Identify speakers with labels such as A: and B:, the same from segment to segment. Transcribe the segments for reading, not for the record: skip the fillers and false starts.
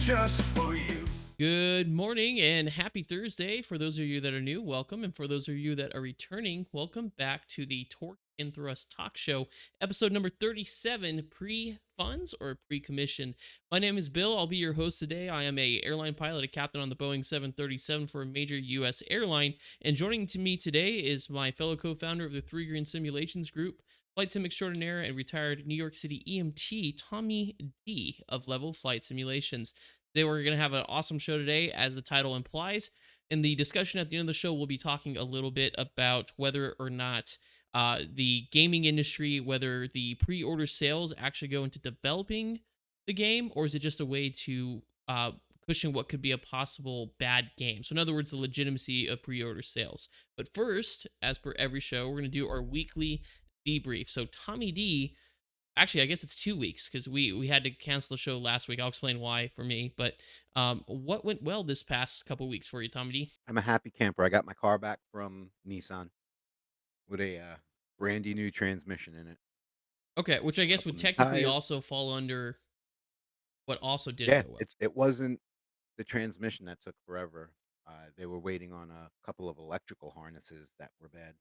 A: just for you.
B: Good morning and happy Thursday. For those of you that are new, welcome. And for those of you that are returning, welcome back to the Torque and Thrust Talk Show, episode number 37, pre-funds or pre-commission. My name is Bill. I'll be your host today. I am a airline pilot, a captain on the Boeing 737 for a major U.S. airline. And joining to me today is my fellow co-founder of the Three Green Simulations Group, flight sim extraordinaire and retired New York City EMT, Tommy D of Level Flight Simulations. Today we're going to have an awesome show today, as the title implies. In the discussion at the end of the show, we'll be talking a little bit about whether or not the gaming industry, whether the pre-order sales actually go into developing the game, or is it just a way to cushion what could be a possible bad game? So in other words, the legitimacy of pre-order sales. But first, as per every show, we're going to do our weekly debrief. So Tommy D, actually, I guess it's 2 weeks because we had to cancel the show last week. I'll explain why for me. But what went well this past couple weeks for you, Tommy D?
C: I'm a happy camper. I got my car back from Nissan with a brandy new transmission in it.
B: Okay, which I guess would
C: Couple new
B: technically
C: tires.
B: also fall under what also didn't
C: Yeah,
B: go well.
C: it wasn't the transmission that took forever. They were waiting on a couple of electrical harnesses that were bad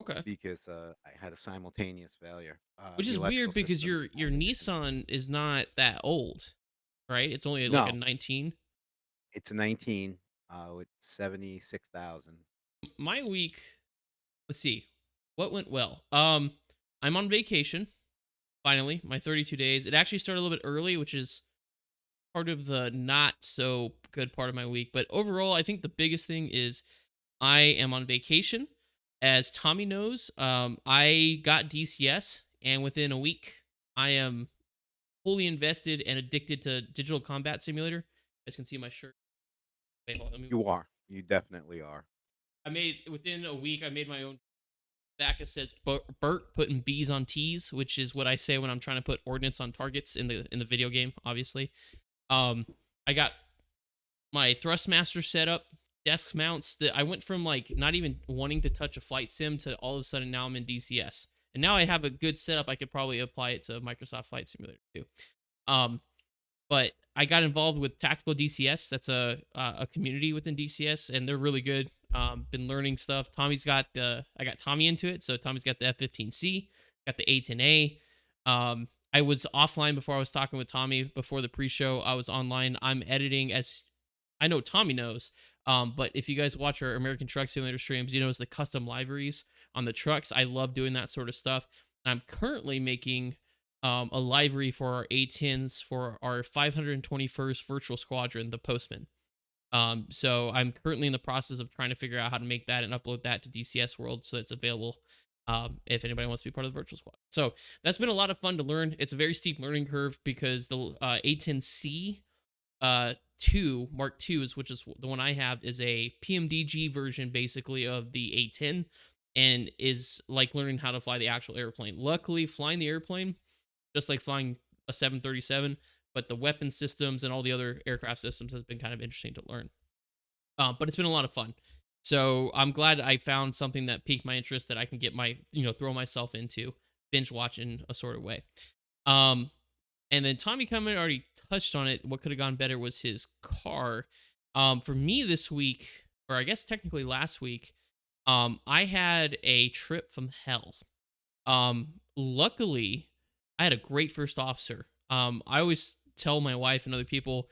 B: Okay.
C: because I had a simultaneous failure.
B: Which
C: The
B: is
C: electrical
B: weird because
C: system
B: your
C: and the different.
B: Nissan is not that old, right? It's only like a
C: No,
B: 19.
C: it's a 19 with 76,000.
B: My week, let's see. What went well? I'm on vacation finally, my 32 days. It actually started a little bit early, which is part of the not so good part of my week. But overall, I think the biggest thing is I am on vacation. As Tommy knows, I got DCS, and within a week, I am fully invested and addicted to Digital Combat Simulator. You guys can see my shirt. Wait, hold on.
C: You are. You definitely are.
B: I made within a week. I made my own. Back it says Bert putting B's on T's, which is what I say when I'm trying to put ordnance on targets in the video game. Obviously, um, I got my Thrustmaster set up, desk mounts. That I went from like not even wanting to touch a flight sim to all of a sudden now I'm in DCS, and now I have a good setup. I could probably apply it to Microsoft Flight Simulator too. Um, but I got involved with Tactical DCS. That's a community within DCS, and they're really good. Been learning stuff. I got Tommy into it, so Tommy's got the F-15C, got the A-10A. I was offline before I was talking with Tommy before the pre-show. I was online. I'm editing, as I know Tommy knows. But if you guys watch our American Truck Simulator streams, you know it's the custom liveries on the trucks. I love doing that sort of stuff. I'm currently making a livery for our A-10s for our 521st Virtual Squadron, the Postman. So I'm currently in the process of trying to figure out how to make that and upload that to DCS World so it's available if anybody wants to be part of the virtual squad. So that's been a lot of fun to learn. It's a very steep learning curve because the A10C 2 Mark IIs, which is the one I have, is a PMDG version basically of the A10 and is like learning how to fly the actual airplane. Luckily, flying the airplane, just like flying a 737, but the weapon systems and all the other aircraft systems has been kind of interesting to learn. But it's been a lot of fun. So I'm glad I found something that piqued my interest that I can get my, throw myself into, binge watch in a sort of way. Um, and then Tommy Cummins already touched on it. What could have gone better was his car. For me this week, or I guess technically last week, I had a trip from hell. Luckily, I had a great first officer. I always tell my wife and other people,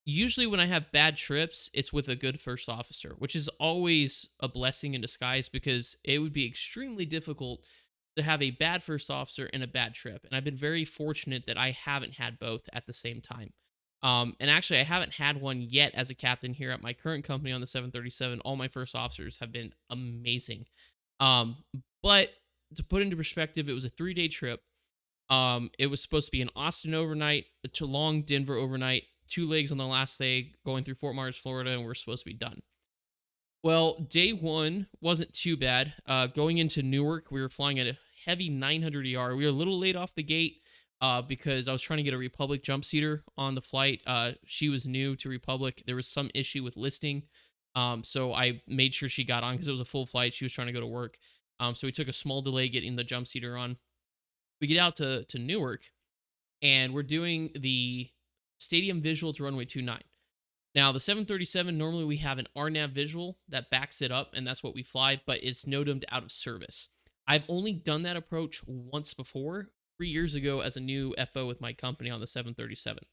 B: usually when I have bad trips, it's with a good first officer, which is always a blessing in disguise because it would be extremely difficult to have a bad first officer and a bad trip. And I've been very fortunate that I haven't had both at the same time. And actually, I haven't had one yet as a captain here at my current company on the 737. All my first officers have been amazing. Um, but to put into perspective, it was a 3-day trip. It was supposed to be in Austin overnight, a Geelong, Denver overnight, 2 legs on the last day, going through Fort Myers, Florida, and we're supposed to be done. Well, day one wasn't too bad. Going into Newark, we were flying at a heavy 900 ER. We were a little late off the gate because I was trying to get a Republic jump seater on the flight. She was new to Republic. There was some issue with listing. So I made sure she got on because it was a full flight. She was trying to go to work. So we took a small delay getting the jump seater on. We get out to Newark, and we're doing the stadium visual to runway 29. Now, the 737, normally we have an RNAV visual that backs it up, and that's what we fly, but it's NOTAMed out of service. I've only done that approach once before, 3 years ago, as a new FO with my company on the 737.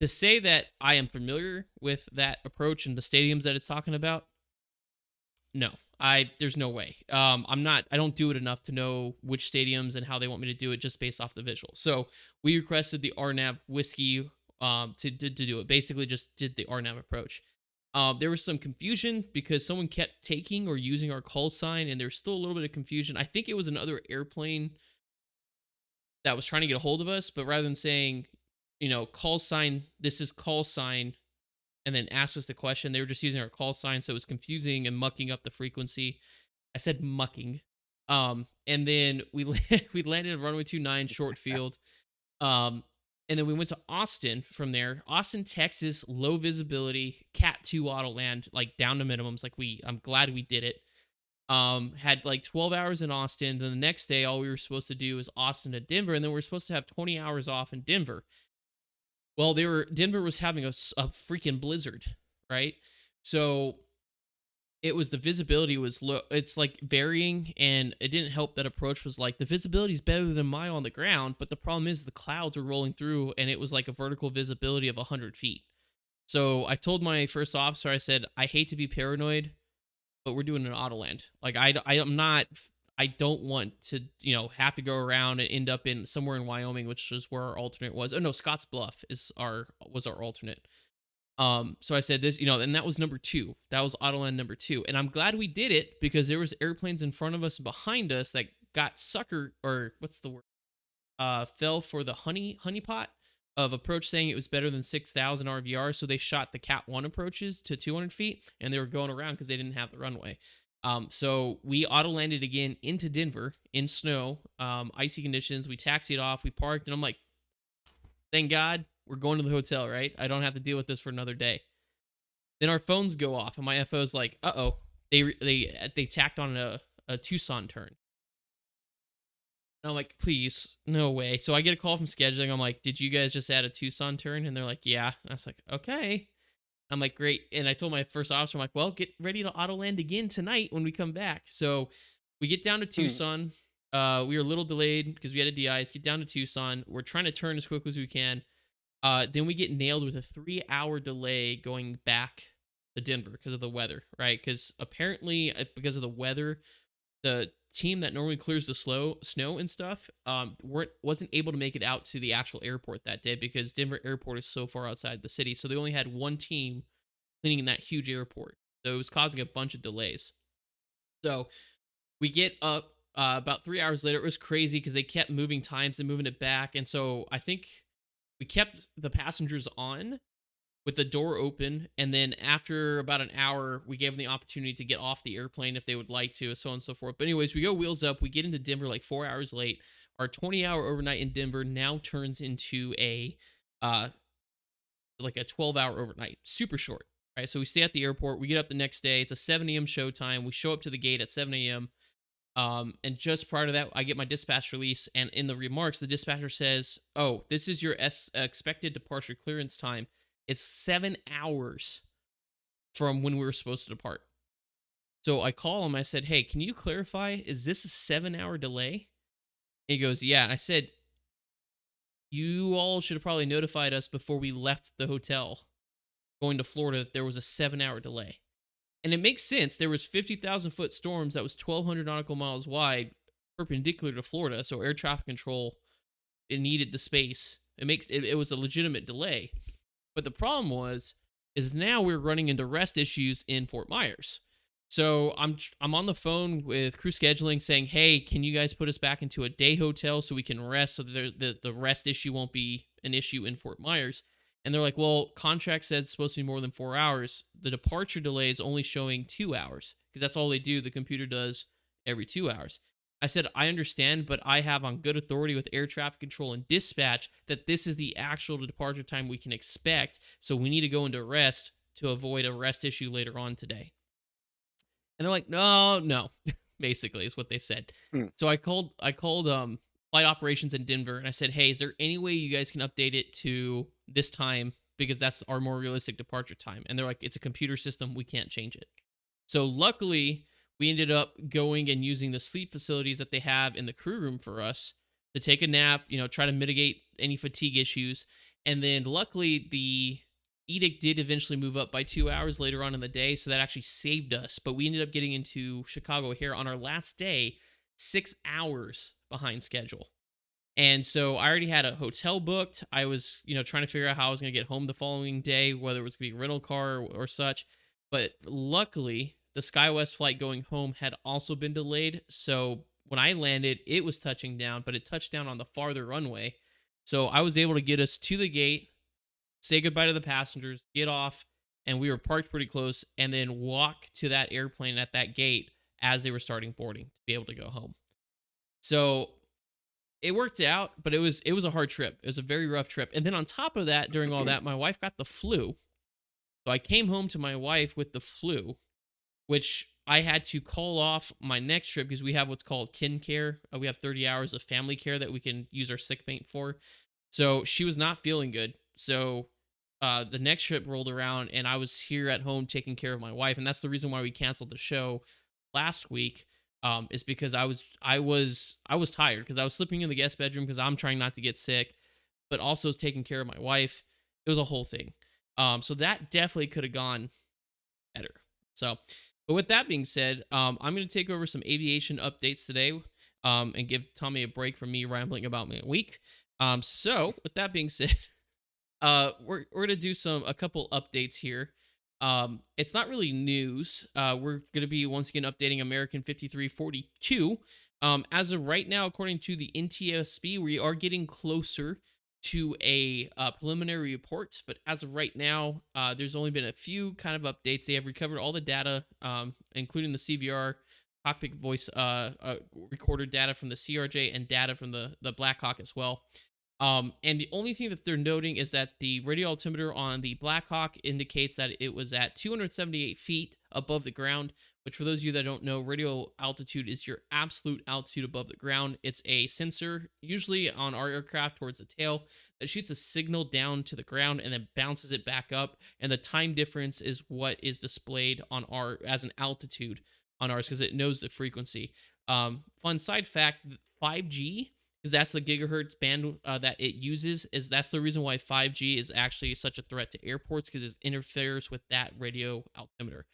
B: To say that I am familiar with that approach and the stadiums that it's talking about, no, there's no way. I'm not. I don't do it enough to know which stadiums and how they want me to do it just based off the visual. So we requested the RNAV whiskey to do it. Basically, just did the RNAV approach. There was some confusion because someone kept taking or using our call sign, and there's still a little bit of confusion. I think it was another airplane that was trying to get a hold of us, but rather than saying, call sign, this is call sign, and then asked us the question. They were just using our call sign, so it was confusing and mucking up the frequency. I said mucking. And then we landed at runway 29 short field. Um, and then we went to Austin from there. Austin, Texas, low visibility, Cat 2 auto land, like down to minimums. I'm glad we did it. Had like 12 hours in Austin. Then the next day, all we were supposed to do was Austin to Denver, and then we are supposed to have 20 hours off in Denver. Well, Denver was having a freaking blizzard, right? So it was the visibility was low. It's like varying, and it didn't help that approach was like the visibility is better than mile on the ground, but the problem is the clouds are rolling through, and it was like a vertical visibility of 100 feet. So I told my first officer, I said, I hate to be paranoid, but we're doing an auto land. Like I'm not. I don't want to, have to go around and end up in somewhere in Wyoming, which is where our alternate was. Oh no, Scotts Bluff was our alternate. So I said this, and that was number 2. That was Autoland number 2, and I'm glad we did it because there was airplanes in front of us and behind us that got sucker, or what's the word? Fell for the honeypot of approach, saying it was better than 6,000 RVR. So they shot the Cat 1 approaches to 200 feet, and they were going around because they didn't have the runway. So we auto landed again into Denver in snow, icy conditions. We taxied off, we parked, and I'm like, thank God we're going to the hotel, right? I don't have to deal with this for another day. Then our phones go off, and my FO's like, uh-oh, they tacked on a Tucson turn. And I'm like, please, no way. So I get a call from scheduling. I'm like, did you guys just add a Tucson turn? And they're like, yeah. And I was like, okay. I'm like, great. And I told my first officer, I'm like, well, get ready to auto land again tonight when we come back. So we get down to Tucson. We were a little delayed because we had a de-ice. Get down to Tucson. We're trying to turn as quick as we can. Then we get nailed with a 3-hour delay going back to Denver because of the weather, right? Because apparently, because of the weather, the team that normally clears the snow and stuff wasn't able to make it out to the actual airport that day because Denver airport is so far outside the city. So they only had one team cleaning in that huge airport. So it was causing a bunch of delays. So we get up about 3 hours later. It was crazy because they kept moving times and moving it back. And so I think we kept the passengers on with the door open, and then after about an hour, we gave them the opportunity to get off the airplane if they would like to, so on and so forth. But anyways, we go wheels up. We get into Denver like 4 hours late. Our 20-hour overnight in Denver now turns into a 12-hour overnight, super short. Right, so we stay at the airport. We get up the next day. It's a 7 a.m. show time. We show up to the gate at 7 a.m. And just prior to that, I get my dispatch release, and in the remarks, the dispatcher says, "Oh, this is your expected departure clearance time. It's 7 hours from when we were supposed to depart." So I call him. I said, "Hey, can you clarify? Is this a 7-hour delay?" And he goes, "Yeah." And I said, "You all should have probably notified us before we left the hotel going to Florida that there was a 7-hour delay." And it makes sense. There was 50,000-foot storms that was 1,200 nautical miles wide, perpendicular to Florida. So air traffic control, it needed the space. It was a legitimate delay. But the problem is now we're running into rest issues in Fort Myers. So I'm on the phone with crew scheduling saying, "Hey, can you guys put us back into a day hotel so we can rest, so that the rest issue won't be an issue in Fort Myers?" And they're like, "Well, contract says it's supposed to be more than 4 hours. The departure delay is only showing 2 hours because that's all they do. The computer does every 2 hours." I said, "I understand, but I have on good authority with air traffic control and dispatch that this is the actual departure time we can expect. So we need to go into rest to avoid a rest issue later on today." And they're like, "No," basically is what they said.
C: Hmm.
B: So I called flight operations in Denver, and I said, "Hey, is there any way you guys can update it to this time because that's our more realistic departure time?" And they're like, "It's a computer system, we can't change it." So luckily, we ended up going and using the sleep facilities that they have in the crew room for us to take a nap, try to mitigate any fatigue issues. And then luckily, the edict did eventually move up by 2 hours later on in the day. So that actually saved us. But we ended up getting into Chicago here on our last day, 6 hours behind schedule. And so I already had a hotel booked. I was, trying to figure out how I was going to get home the following day, whether it was going to be a rental car or such. But luckily, the SkyWest flight going home had also been delayed. So when I landed, it was touching down, but it touched down on the farther runway. So I was able to get us to the gate, say goodbye to the passengers, get off, and we were parked pretty close, and then walk to that airplane at that gate as they were starting boarding to be able to go home. So it worked out, but it was a hard trip. It was a very rough trip. And then on top of that, during all that, my wife got the flu. So I came home to my wife with the flu, which I had to call off my next trip because we have what's called kin care. We have 30 hours of family care that we can use our sick bank for. So she was not feeling good. So the next trip rolled around and I was here at home taking care of my wife. And that's the reason why we canceled the show last week. Is because I was tired because I was sleeping in the guest bedroom because I'm trying not to get sick, but also was taking care of my wife. It was a whole thing. So that definitely could have gone better. So, but with that being said, I'm going to take over some aviation updates today, and give Tommy a break from me rambling about my week. So with that being said, we're gonna do a couple updates here. It's not really news. We're gonna be once again updating American 5342. As of right now, according to the NTSB, we are getting closer to a preliminary report. But as of right now, there's only been a few kind of updates. They have recovered all the data, including the CVR cockpit voice recorder data from the CRJ and data from the Black Hawk as well. And the only thing that they're noting is that the radio altimeter on the Black Hawk indicates that it was at 278 feet above the ground, which for those of you that don't know, radio altitude is your absolute altitude above the ground. It's a sensor, usually on our aircraft towards the tail, that shoots a signal down to the ground and then bounces it back up. And the time difference is what is displayed on our as an altitude on ours because it knows the frequency. Fun side fact, 5G, because that's the gigahertz band that it uses, is that's the reason why 5G is actually such a threat to airports because it interferes with that radio altimeter.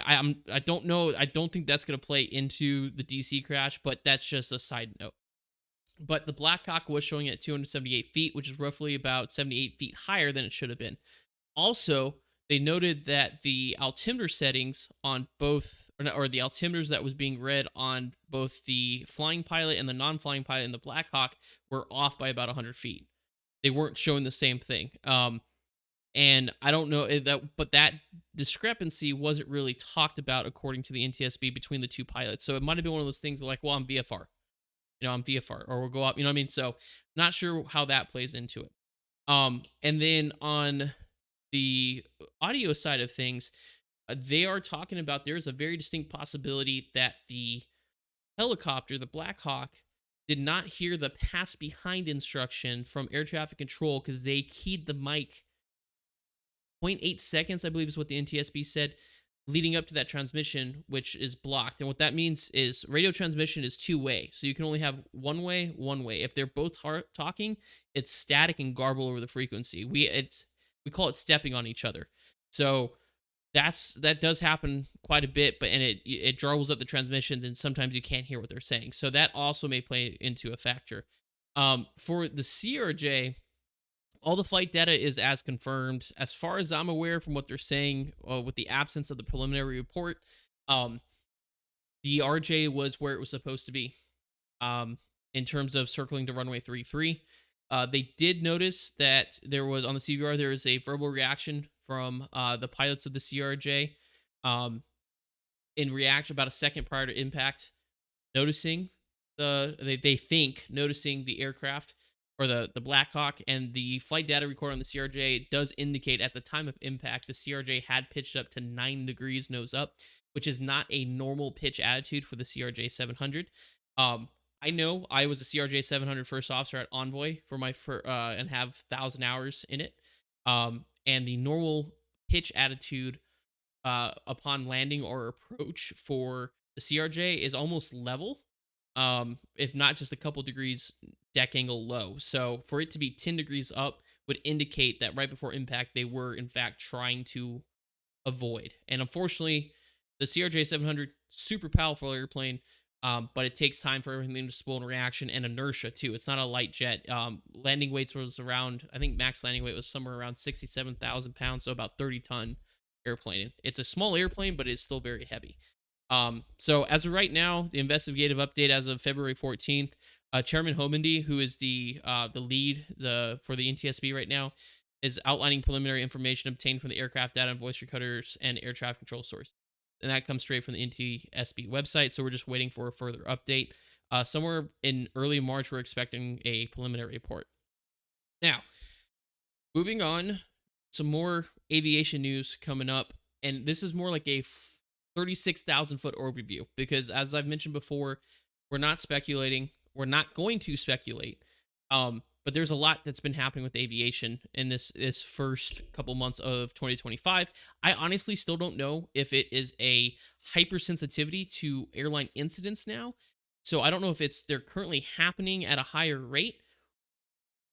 B: I don't know. I don't think that's going to play into the DC crash, but that's just a side note. But the Black Hawk was showing at 278 feet, which is roughly about 78 feet higher than it should have been. Also, they noted that the altimeter settings on both, or the altimeters that was being read on both the flying pilot and the non-flying pilot in the Black Hawk were off by about 100 feet. They weren't showing the same thing. And I don't know but that discrepancy wasn't really talked about according to the NTSB between the two pilots. So it might have been one of those things like, well, I'm VFR, I'm VFR, or we'll go up, you know what I mean? So not sure how that plays into it. And then on the audio side of things, they are talking about there's a very distinct possibility that the helicopter, the Black Hawk, did not hear the pass behind instruction from air traffic control because they keyed the mic 0.8 seconds, I believe is what the NTSB said, leading up to that transmission, which is blocked. And what that means is radio transmission is two-way. So you can only have one way, one way. If they're both talking, it's static and garble over the frequency. We call it stepping on each other. So that does happen quite a bit, but it jarbles up the transmissions and sometimes you can't hear what they're saying. So that also may play into a factor. For the CRJ, all the flight data is as confirmed. As far as I'm aware from what they're saying, with the absence of the preliminary report, the RJ was where it was supposed to be, in terms of circling to runway 33. They did notice that there was, on the CVR, there is a verbal reaction from the pilots of the CRJ, in reaction about a second prior to impact, noticing noticing the aircraft, or the Black Hawk, and the flight data recorder on the CRJ does indicate at the time of impact the CRJ had pitched up to 9 degrees nose up, which is not a normal pitch attitude for the CRJ 700. I know I was a CRJ 700 first officer at Envoy for and have 1,000 hours in it. And the normal pitch attitude upon landing or approach for the CRJ is almost level, if not just a couple degrees deck angle low. So for it to be 10 degrees up would indicate that right before impact, they were in fact trying to avoid. And unfortunately, the CRJ 700, super powerful airplane, but it takes time for everything to spool in reaction and inertia too. It's not a light jet. Landing weights was around, I think max landing weight was somewhere around 67,000 pounds, so about 30-ton airplane. It's a small airplane, but it's still very heavy. So as of right now, the investigative update as of February 14th, Chairman Homendy, who is the lead for the NTSB right now, is outlining preliminary information obtained from the aircraft data and voice recorders and air traffic control source. And that comes straight from the NTSB website. So we're just waiting for a further update. Somewhere in early March, we're expecting a preliminary report. Now, moving on, some more aviation news coming up. And this is more like a 36,000 foot overview because, as I've mentioned before, we're not speculating. We're not going to speculate. But there's a lot that's been happening with aviation in this first couple months of 2025. I honestly still don't know if it is a hypersensitivity to airline incidents now. So I don't know if they're currently happening at a higher rate,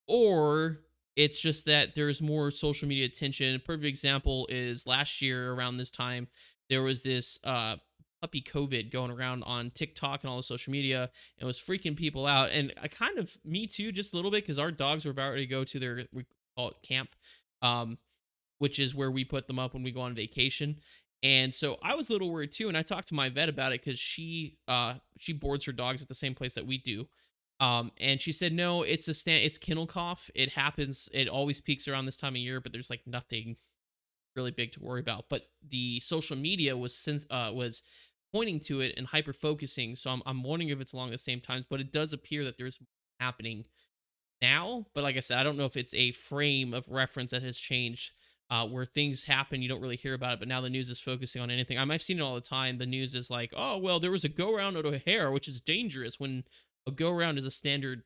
B: or it's just that there's more social media attention. A perfect example is last year around this time, there was this puppy COVID going around on TikTok and all the social media and was freaking people out. And I kind of, me too, just a little bit, because our dogs were about to go to their, we call it camp, um, which is where we put them up when we go on vacation. And so I was a little worried too, and I talked to my vet about it because she boards her dogs at the same place that we do. And she said no, it's kennel cough. It happens. It always peaks around this time of year, but there's like nothing really big to worry about. But the social media was pointing to it and hyper focusing. So I'm wondering if it's along the same times, but it does appear that there's happening now. But like I said, I don't know if it's a frame of reference that has changed, where things happen, you don't really hear about it, but now the news is focusing on anything. I've seen it all the time. The news is like, oh, well, there was a go around at O'Hare, which is dangerous, when a go around is a standard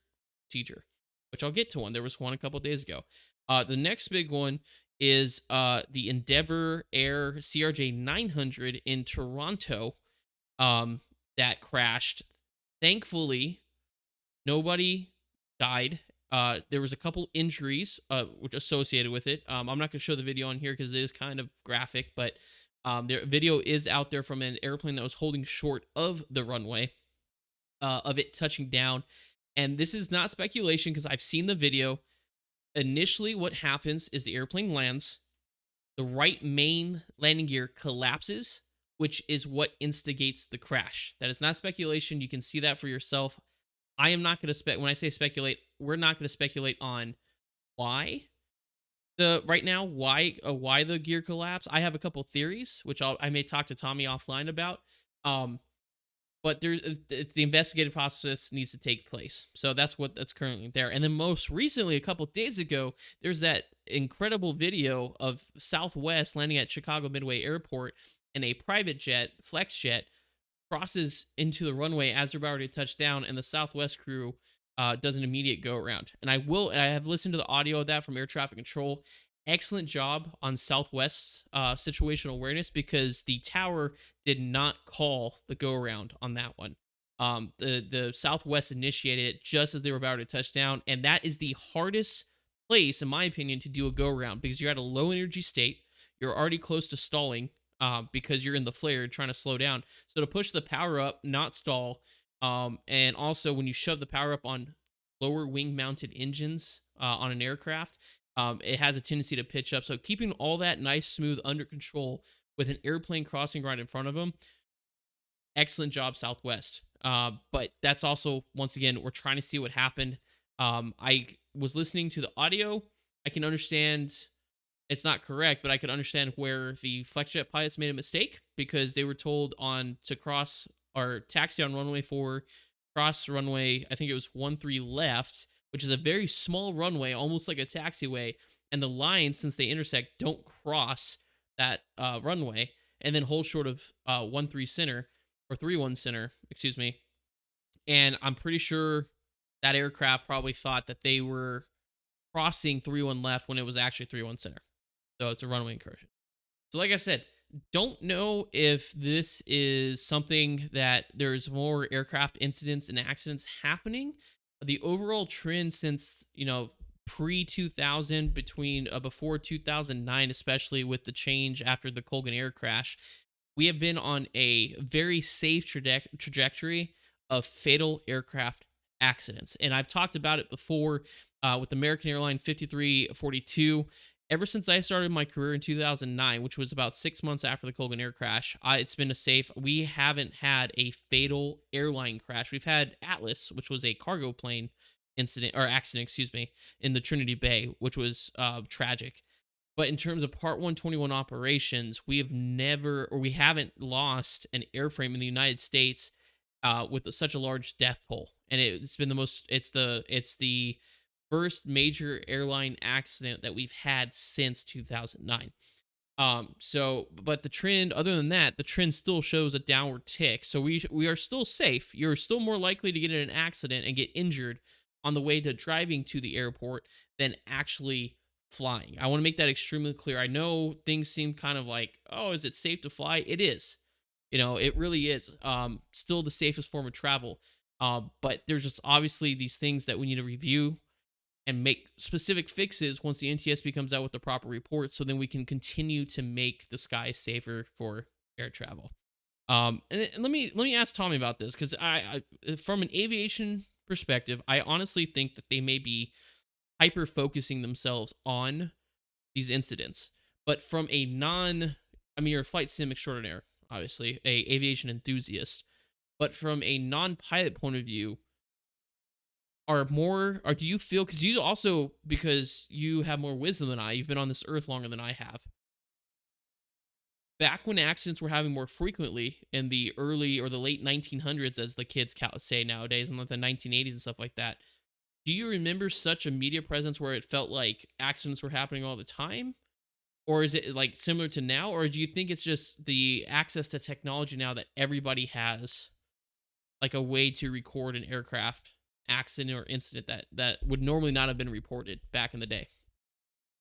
B: procedure, which I'll get to one. There was one a couple days ago. The next big one is the Endeavor Air CRJ 900 in Toronto, that crashed. Thankfully, nobody died. There was a couple injuries which associated with it. I'm not going to show the video on here because it is kind of graphic, but their video is out there from an airplane that was holding short of the runway, of it touching down. And this is not speculation because I've seen the video. Initially, what happens is the airplane lands, the right main landing gear collapses, which is what instigates the crash. That is not speculation. You can see that for yourself. I am not going to when I say speculate, we're not going to speculate on why why the gear collapse. I have a couple theories, which I may talk to Tommy offline about. But it's the investigative process needs to take place. So that's currently there. And then most recently, a couple days ago, there's that incredible video of Southwest landing at Chicago Midway Airport, and a private jet, flex jet, crosses into the runway as they're about to touch down, and the Southwest crew does an immediate go around. And I have listened to the audio of that from air traffic control. Excellent job on Southwest's situational awareness, because the tower did not call the go around on that one. The Southwest initiated it just as they were about to touch down, and that is the hardest place, in my opinion, to do a go around, because you're at a low energy state. You're already close to stalling, because you're in the flare trying to slow down. So to push the power up, not stall, and also when you shove the power up on lower wing mounted engines on an aircraft, it has a tendency to pitch up. So keeping all that nice, smooth, under control with an airplane crossing right in front of them, excellent job, Southwest. But that's also, once again, we're trying to see what happened. I was listening to the audio. I can understand it's not correct, but I could understand where the FlexJet pilots made a mistake, because they were told on to cross or taxi on runway 4, cross runway, I think it was 13 left, which is a very small runway, almost like a taxiway. And the lines, since they intersect, don't cross that runway, and then hold short of 13 center, or 31 center, excuse me. And I'm pretty sure that aircraft probably thought that they were crossing 3-1 left when it was actually 3-1 center. So it's a runway incursion. So, like I said, don't know if this is something that there's more aircraft incidents and accidents happening. The overall trend since, pre 2000, between before 2009, especially with the change after the Colgan Air crash, we have been on a very safe trajectory of fatal aircraft accidents. And I've talked about it before with American Airline 5342. Ever since I started my career in 2009, which was about 6 months after the Colgan Air crash, it's been a safe. We haven't had a fatal airline crash. We've had Atlas, which was a cargo plane incident or accident, excuse me, in the Trinity Bay, which was tragic. But in terms of Part 121 operations, we have never, or we haven't lost an airframe in the United States with such a large death toll. And it's been the most. It's the first major airline accident that we've had since 2009. But the trend, other than that, the trend still shows a downward tick. So we are still safe. You're still more likely to get in an accident and get injured on the way to driving to the airport than actually flying. I want to make that extremely clear. I know things seem kind of like, oh, is it safe to fly? It is. It really is. Still the safest form of travel. But there's just obviously these things that we need to review and make specific fixes once the NTSB comes out with the proper report, so then we can continue to make the sky safer for air travel. And let me ask Tommy about this, because from an aviation perspective, I honestly think that they may be hyper focusing themselves on these incidents, but from a I mean, you're a flight sim extraordinaire, obviously a aviation enthusiast, but from a non-pilot point of view, are more or do you feel, because you have more wisdom than you've been on this earth longer than I have. Back when accidents were having more frequently in the early or the late 1900s, as the kids say nowadays, and like the 1980s and stuff like that, do you remember such a media presence where it felt like accidents were happening all the time? Or is it like similar to now? Or do you think it's just the access to technology now that everybody has, like a way to record an aircraft accident or incident that would normally not have been reported back in the day?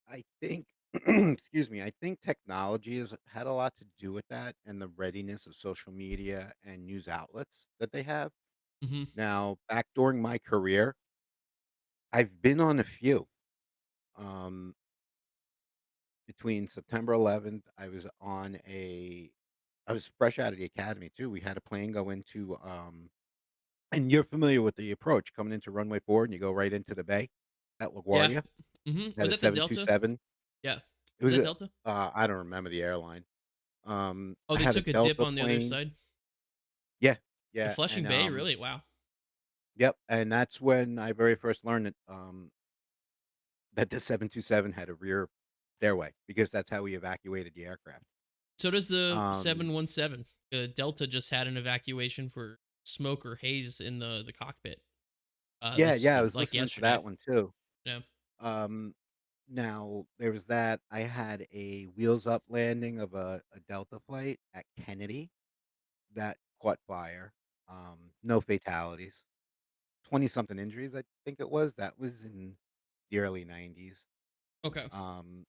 C: I think excuse me, I think technology has had a lot to do with that and the readiness of social media and news outlets that they have.
B: Hmm.
C: Now, back during my career, I've been on a few. Um, Between September 11th, I was fresh out of the academy too. We had a plane go into, and you're familiar with the approach coming into runway 4 and you go right into the bay at
B: Yeah.
C: LaGuardia. Had
B: Was
C: a
B: that the Delta?
C: 727.
B: Yeah.
C: It
B: Was
C: was
B: that Delta?
C: I don't remember the airline.
B: Oh,
C: I
B: they
C: had a
B: took a dip
C: Delta
B: on the other
C: plane.
B: side.
C: Yeah,
B: In
C: yeah,
B: Flushing Bay, really? Wow.
C: yep, and that's when I very first learned that the 727 had a rear stairway because that's how we evacuated the aircraft.
B: So does the
C: Um,
B: 717. Delta just had an evacuation for smoke or haze in the cockpit.
C: yeah, yeah, I was
B: Like
C: listening to
B: yesterday.
C: that one too.
B: Yeah.
C: Um, Now there was that. I had a wheels up landing of a Delta flight at Kennedy that caught fire. No fatalities. 20 something injuries, I think it was. That was in the early 90s.
B: Okay.
C: Um,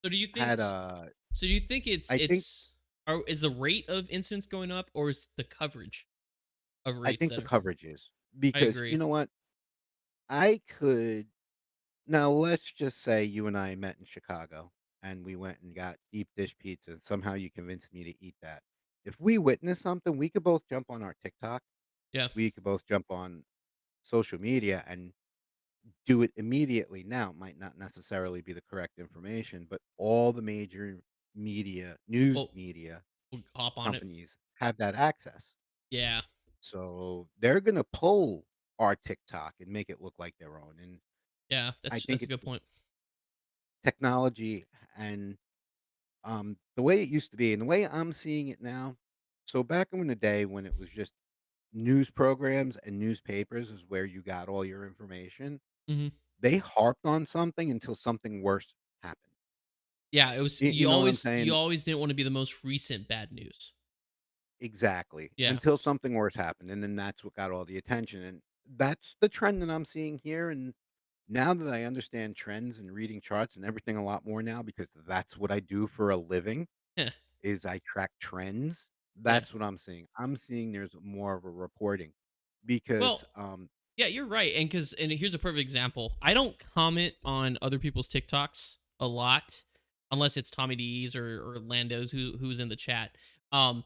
B: So do you think?
C: had
B: So do you think
C: I think
B: is the rate of incidents going up, or is the coverage of
C: I
B: rates
C: think
B: that
C: the
B: are?
C: coverage is
B: I
C: because you
B: agree.
C: know what? I could Now let's just say you and I met in Chicago and we went and got deep dish pizza and somehow you convinced me to eat that. If we witness something, we could both jump on our TikTok.
B: Yeah.
C: We could both jump on social media and do it immediately. Now, it might not necessarily be the correct information, but all the major news
B: Well,
C: media
B: we'll hop on it.
C: companies have that access.
B: Yeah.
C: So they're going to pull our TikTok and make it look like their own. And
B: Yeah.
C: I
B: That's
C: think
B: that's a
C: it's
B: good
C: just
B: point.
C: technology and the way it used to be and the way I'm seeing it now. So back in the day when it was just news programs and newspapers is where you got all your information,
B: Hmm.
C: they harped on something until something worse happened.
B: Yeah. It was
C: You know what I'm
B: you
C: saying?
B: always didn't want to be the most recent bad news.
C: exactly,
B: Yeah.
C: until something worse happened, and then that's what got all the attention, and that's the trend that I'm seeing here, and now that I understand trends and reading charts and everything a lot more now because that's what I do for a living,
B: Yeah.
C: is I track trends.
B: Yeah.
C: That's what I'm seeing. I'm seeing there's more of a reporting because,
B: Well, yeah, you're right. And here's a perfect example. I don't comment on other people's TikToks a lot unless it's Tommy D's or Lando's who's in the chat. Um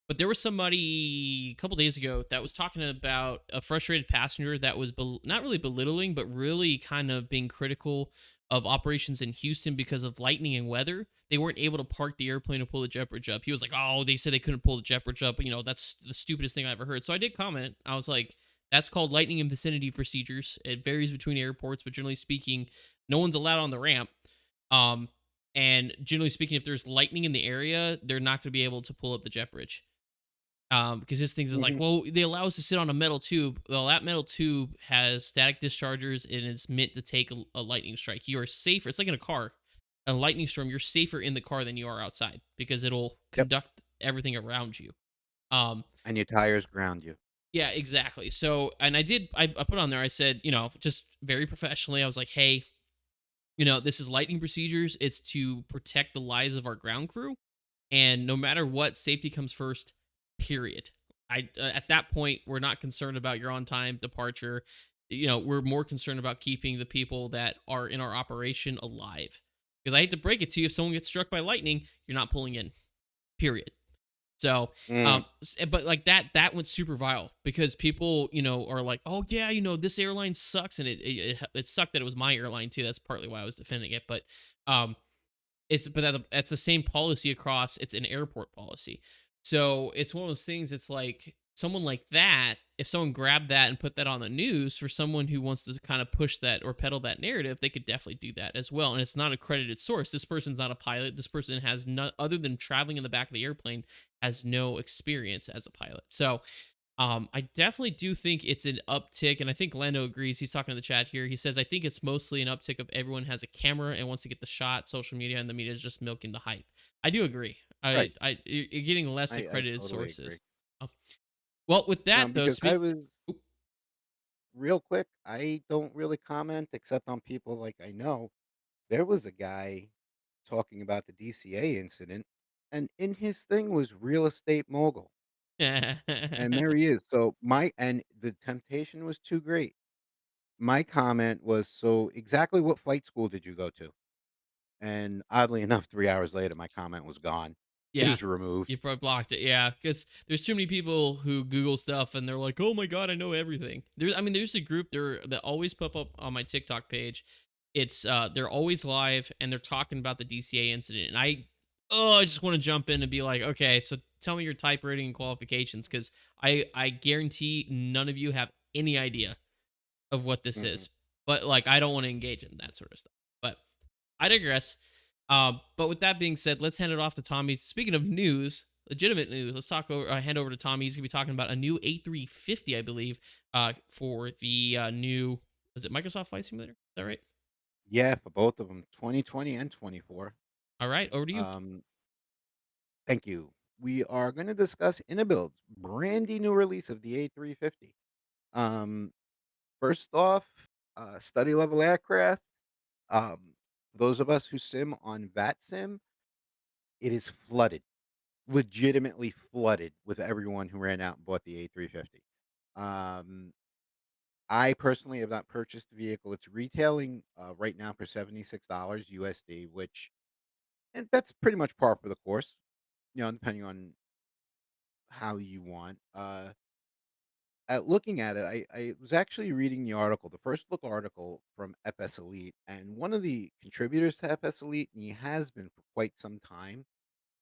B: but there was somebody a couple days ago that was talking about a frustrated passenger that was not really belittling but really kind of being critical of operations in Houston because of lightning and weather. They weren't able to park the airplane and pull the jet bridge up. He was like, "Oh, they said they couldn't pull the jet bridge up. You know, that's the stupidest thing I ever heard." So I did comment. I was like, that's called lightning in vicinity procedures. It varies between airports, but generally speaking, no one's allowed on the ramp. Um, and generally speaking, if there's lightning in the area, they're not going to be able to pull up the jet bridge. Because this thing's like,
C: mhm,
B: well, they allow us to sit on a metal tube. Well, that metal tube has static dischargers and is meant to take a lightning strike. You are safer. It's like in a car, a lightning storm. You're safer in the car than you are outside because it'll
C: yep,
B: conduct everything around you. Um,
C: and your
B: s-
C: tires ground you.
B: yeah, exactly. So, and I put on there, I said, just very professionally, I was like, hey, this is lightning procedures. It's to protect the lives of our ground crew. And no matter what, safety comes first, period. At that point, we're not concerned about your on time departure. We're more concerned about keeping the people that are in our operation alive. Because I hate to break it to you, if someone gets struck by lightning, you're not pulling in, period. So,
C: Mm,
B: but like that went super viral because people, are like, oh yeah, this airline sucks, and it sucked that it was my airline too. That's partly why I was defending it, but um, that's the same policy across. It's an airport policy, so it's one of those things. It's like someone like that. If someone grabbed that and put that on the news for someone who wants to kind of push that or peddle that narrative, they could definitely do that as well. And it's not a credited source. This person's not a pilot. This person has no other than traveling in the back of the airplane has no experience as a pilot. So I definitely do think it's an uptick, and I think Lando agrees. He's talking to the chat here. He says, "I think it's mostly an uptick of everyone has a camera and wants to get the shot. Social media and the media is just milking the hype." I do agree.
C: right.
B: You're getting less
C: I
B: accredited
C: totally agree.
B: sources. Oh, well, with that though,
C: Because I
B: speak.
C: was
B: Oop,
C: real quick, I don't really comment except on people like I know. There was a guy talking about the DCA incident, and in his thing was real estate mogul. And there he is. So my and the temptation was too great. My comment was, "So exactly what flight school did you go to?" And oddly enough, 3 hours later, my comment was gone. It
B: Yeah.
C: was removed.
B: You probably blocked it, yeah, because there's too many people who Google stuff and they're like, "Oh my god, I know everything." There's a group there that always pop up on my TikTok page. It's they're always live and they're talking about the DCA incident, and I just want to jump in and be like, "Okay, so tell me your type rating and qualifications," because I guarantee none of you have any idea of what this
C: Mhm.
B: is, but like I don't want to engage in that sort of stuff. But I digress. But with that being said, let's hand it off to Tommy. Speaking of news, legitimate news, let's hand over to Tommy. He's gonna be talking about a new A350, I believe, for the new. Is it Microsoft Flight Simulator? Is that right?
C: Yeah, for both of them, 2020 and 24.
B: All right, over to you.
C: Um, thank you. We are gonna discuss Inabuild's brandy new release of the A350. Um, first off, study level aircraft. Those of us who sim on VATSIM, it is flooded, legitimately flooded with everyone who ran out and bought the A350. Um, I personally have not purchased the vehicle. It's retailing right now for $76 USD, which and that's pretty much par for the course. Depending on how you want. At looking at it, I was actually reading the article, the first look article from FS Elite, and one of the contributors to FS Elite, and he has been for quite some time.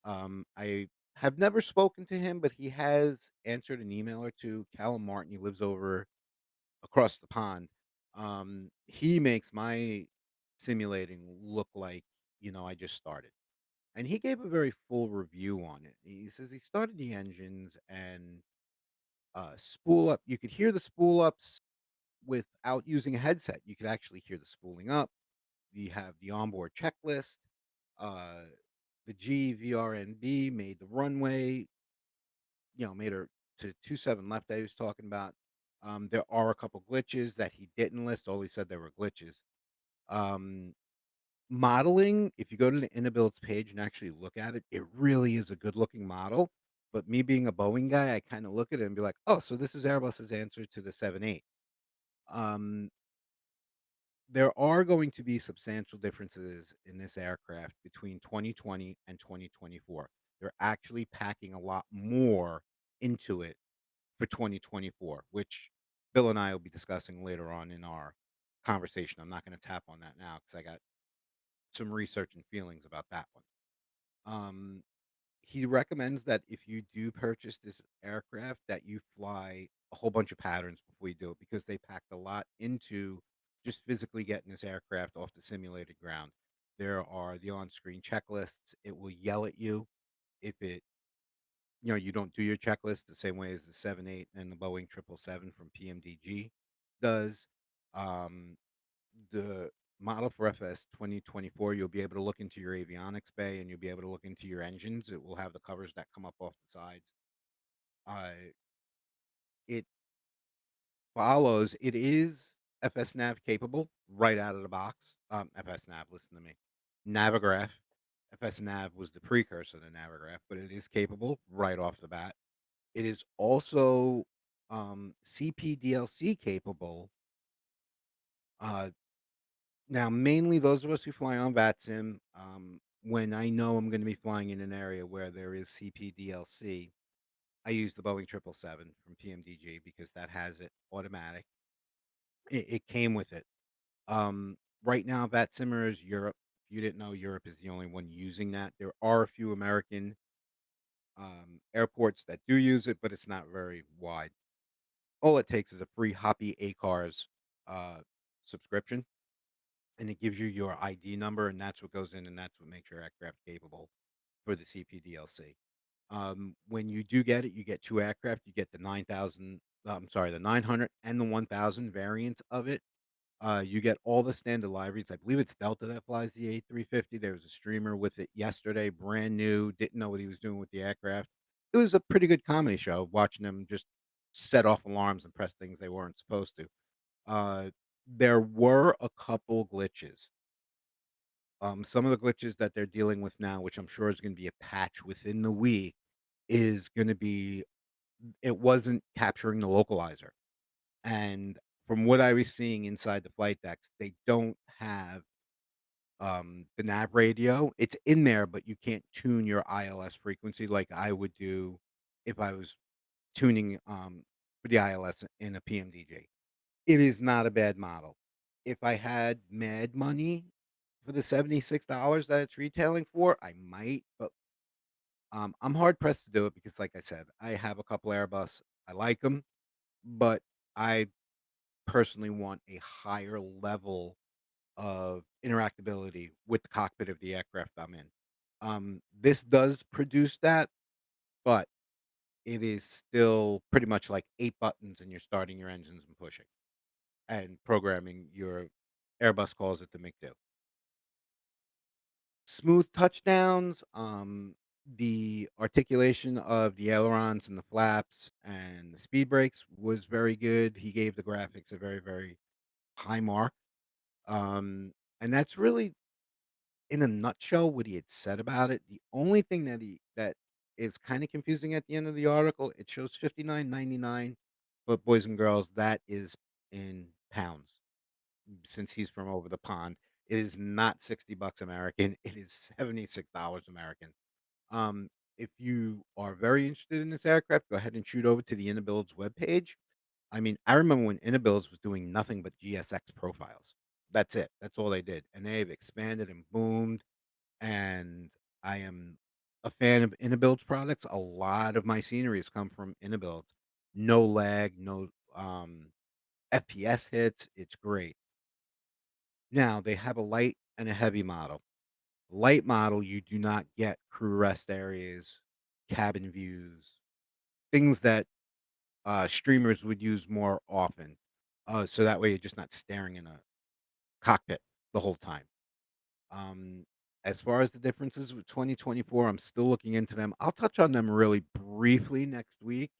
C: I have never spoken to him, but he has answered an email or two. Callum Martin, he lives over across the pond. He makes my simulating look like, I just started. And he gave a very full review on it. He says he started the engines and spool up. You could hear the spool ups without using a headset. You could actually hear the spooling up. You have the onboard checklist. Uh, the GVRNB made the runway. made her to 27 left that he was talking about. There are a couple glitches that he didn't list. All he said there were glitches. Um, Modeling, if you go to the Inabuilds page and actually look at it, it really is a good looking model. But me being a Boeing guy, I kind of look at it and be like, oh, so this is Airbus's answer to the 7.8. Um, there are going to be substantial differences in this aircraft between 2020 and 2024. They're actually packing a lot more into it for 2024, which Bill and I will be discussing later on in our conversation. I'm not going to tap on that now because I got some research and feelings about that one. Um, he recommends that if you do purchase this aircraft, that you fly a whole bunch of patterns before you do it because they packed a lot into just physically getting this aircraft off the simulated ground. There are the on-screen checklists. It will yell at you if you don't do your checklist the same way as the 7.8 and the Boeing 777 from PMDG does. Um, the model for FS 2024, you'll be able to look into your avionics bay and you'll be able to look into your engines. It will have the covers that come up off the sides. Uh, it follows, it is FS Nav capable right out of the box. FS Nav, listen to me. Navigraph. FS Nav was the precursor to Navigraph, but it is capable right off the bat. It is also CPDLC capable. Uh, Now, mainly those of us who fly on VATSIM, when I know I'm going to be flying in an area where there is CPDLC, I use the Boeing 777 from PMDG because that has it automatic. It came with it. Right now, VATSIMmer is Europe. If you didn't know, Europe is the only one using that. There are a few American airports that do use it, but it's not very wide. All it takes is a free Hoppy ACARS uh, subscription and it gives you your ID number, and that's what goes in, and that's what makes your aircraft capable for the CPDLC. When you do get it, you get 2 aircraft. You get the 9,000, I'm sorry, the 900 and the 1,000 variants of it. You get all the standard liveries. I believe it's Delta that flies the A350. There was a streamer with it yesterday, brand new, didn't know what he was doing with the aircraft. It was a pretty good comedy show watching them just set off alarms and press things they weren't supposed to. Uh, there were a couple glitches. Some of the glitches that they're dealing with now, which I'm sure is gonna be a patch within the week, is gonna be it wasn't capturing the localizer. And from what I was seeing inside the flight decks, they don't have, the nav radio. It's in there, but you can't tune your ILS frequency like I would do if I was tuning, for the ILS in a PMDJ. It is not a bad model. If I had mad money for the $76 that it's retailing for, I might, but, I'm hard pressed to do it because, like I said, I have a couple Airbus. I like them, but I personally want a higher level of interactability with the cockpit of the aircraft I'm in. This does produce that, but it is still pretty much like 8 buttons and you're starting your engines and pushing and programming your Airbus calls it to McDo. Smooth touchdowns, the articulation of the ailerons and the flaps and the speed brakes was very good. He gave the graphics a very, very high mark. Um, and that's really in a nutshell what he had said about it. The only thing that is kind of confusing at the end of the article, it shows 59.99, but boys and girls, that is in pounds since he's from over the pond. It is not $60 American. It is $76 American. If you are very interested in this aircraft, go ahead and shoot over to the Inabuilds webpage. I mean, I remember when Inabuilds was doing nothing but GSX profiles. That's it. That's all they did. And they've expanded and boomed. And I am a fan of Inabuilds products. A lot of my sceneries come from Inabuilds. No lag, no FPS hits. It's great. Now they have a light and a heavy model. Light model, you do not get crew rest areas, cabin views, things that streamers would use more often. So that way you're just not staring in a cockpit the whole time. Um, as far as the differences with 2024, I'm still looking into them. I'll touch on them really briefly next week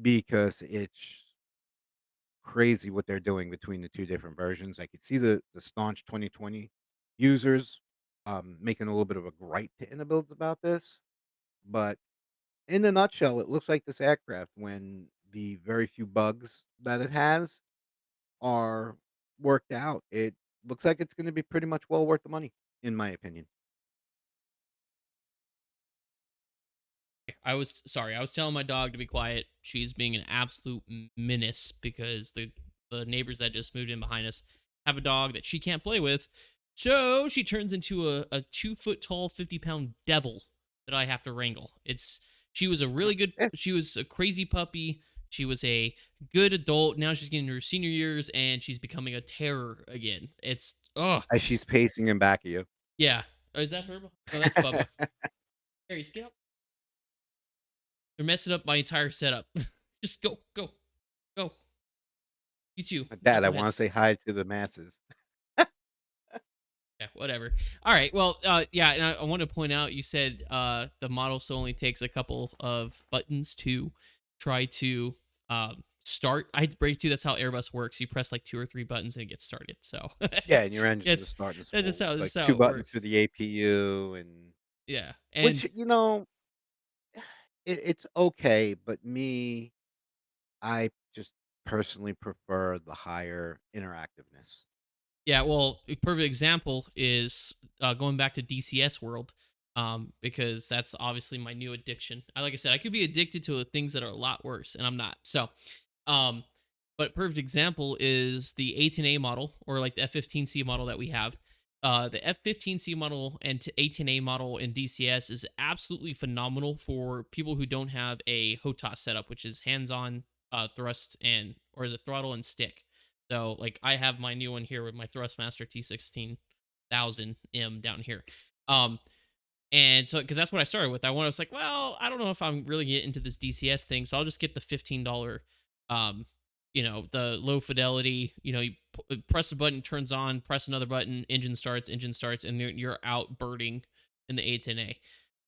C: because it's crazy what they're doing between the 2 different versions. I could see the staunch 2020 users, making a little bit of a gripe to Inabuilds about this, but in a nutshell, it looks like this aircraft when the very few bugs that it has are worked out. It looks like it's gonna be pretty much well worth the money, in my opinion.
B: I was sorry. I was telling my dog to be quiet. She's being an absolute menace because the neighbors that just moved in behind us have a dog that she can't play with. So she turns into a 2 foot tall, 50-pound devil that I have to wrangle. She was a really good
C: Yeah,
B: she was a crazy puppy. She was a good adult. Now she's getting her senior years and she's becoming a terror again. It's ugh.
C: as she's pacing in back of you.
B: Yeah. Oh, is that her? No, that's Bubba. Harry, get up. They're messing up my entire setup. Just go, go, go. You too,
C: Dad, I wanna
B: knuckleheads.
C: say hi to the masses.
B: Yeah, whatever. All right. Well, yeah, and I want to point out you said the model still only takes a couple of buttons to try to start. I had to break too. That's how Airbus works. You press like 2 or 3 buttons and it gets started. So
C: Yeah, and your engine is
B: it's
C: starting to
B: that's just
C: spool.
B: how
C: Like
B: this is how
C: 2
B: it
C: buttons for
B: works.
C: the APU and
B: Yeah,
C: which,
B: and
C: it's okay, but I just personally prefer the higher interactiveness.
B: yeah, well, a perfect example is going back to DCS world, because that's obviously my new addiction. Like I said, I could be addicted to things that are a lot worse, and I'm not. So, um, but perfect example is the A10A model or like the F15C model that we have. The F15C model and A10A model in DCS is absolutely phenomenal for people who don't have a HOTAS setup, which is hands-on thrust and or is it throttle and stick. So like I have my new one here with my Thrustmaster T16000M down here. Um and so because that's what I started with. I was like, well, I don't know if I'm really get into this DCS thing, so I'll just get the $15 um the low fidelity, you press a button, turns on, press another button, engine starts, and then you're out birding in the A10A.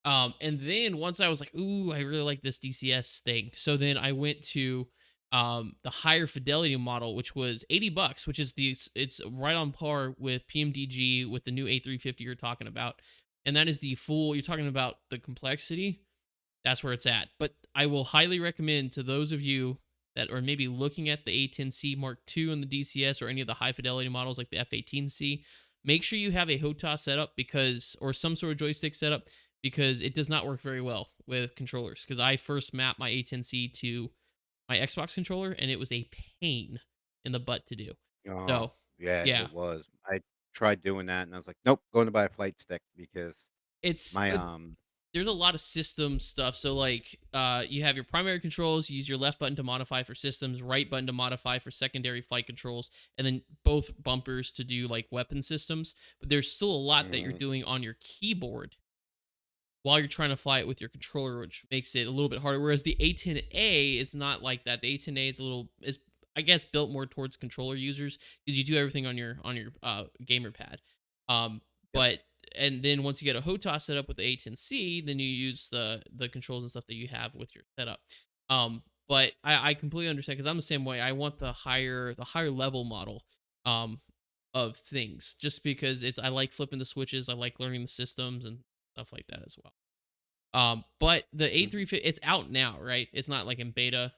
B: And then once I was like, ooh, I really like this DCS thing. So then I went to the higher fidelity model, which was $80, which is it's right on par with PMDG with the new A350 you're talking about. And that is the full, you're talking about the complexity, that's where it's at. But I will highly recommend to those of you that are maybe looking at the A10C Mark II in the DCS or any of the high fidelity models like the F18C, make sure you have a HOTAS setup because, or some sort of joystick setup, because it does not work very well with controllers. Because I first mapped my A10C to my Xbox controller and it was a pain in the butt to do.
C: Oh,
B: So,
C: yeah,
B: yeah,
C: it was. I tried doing that and I was like, "Nope, going to buy a flight stick," because
B: it's
C: my,
B: there's a lot of system stuff. So like you have your primary controls, you use your left button to modify for systems, right button to modify for secondary flight controls, and then both bumpers to do like weapon systems. But there's still a lot that you're
C: mhm,
B: doing on your keyboard while you're trying to fly it with your controller, which makes it a little bit harder. Whereas the A10A is not like that. The A10A is I guess built more towards controller users because you do everything on your gamer pad. Um,
C: yep.
B: but and then once you get a HOTAS set up with the A10C, then you use the controls and stuff that you have with your setup. But I completely understand because I'm the same way. I want the higher level model um of things just because I like flipping the switches, I like learning the systems and stuff like that as well. But the
C: Mhm.
B: A350, it's out now, right? It's not like in beta.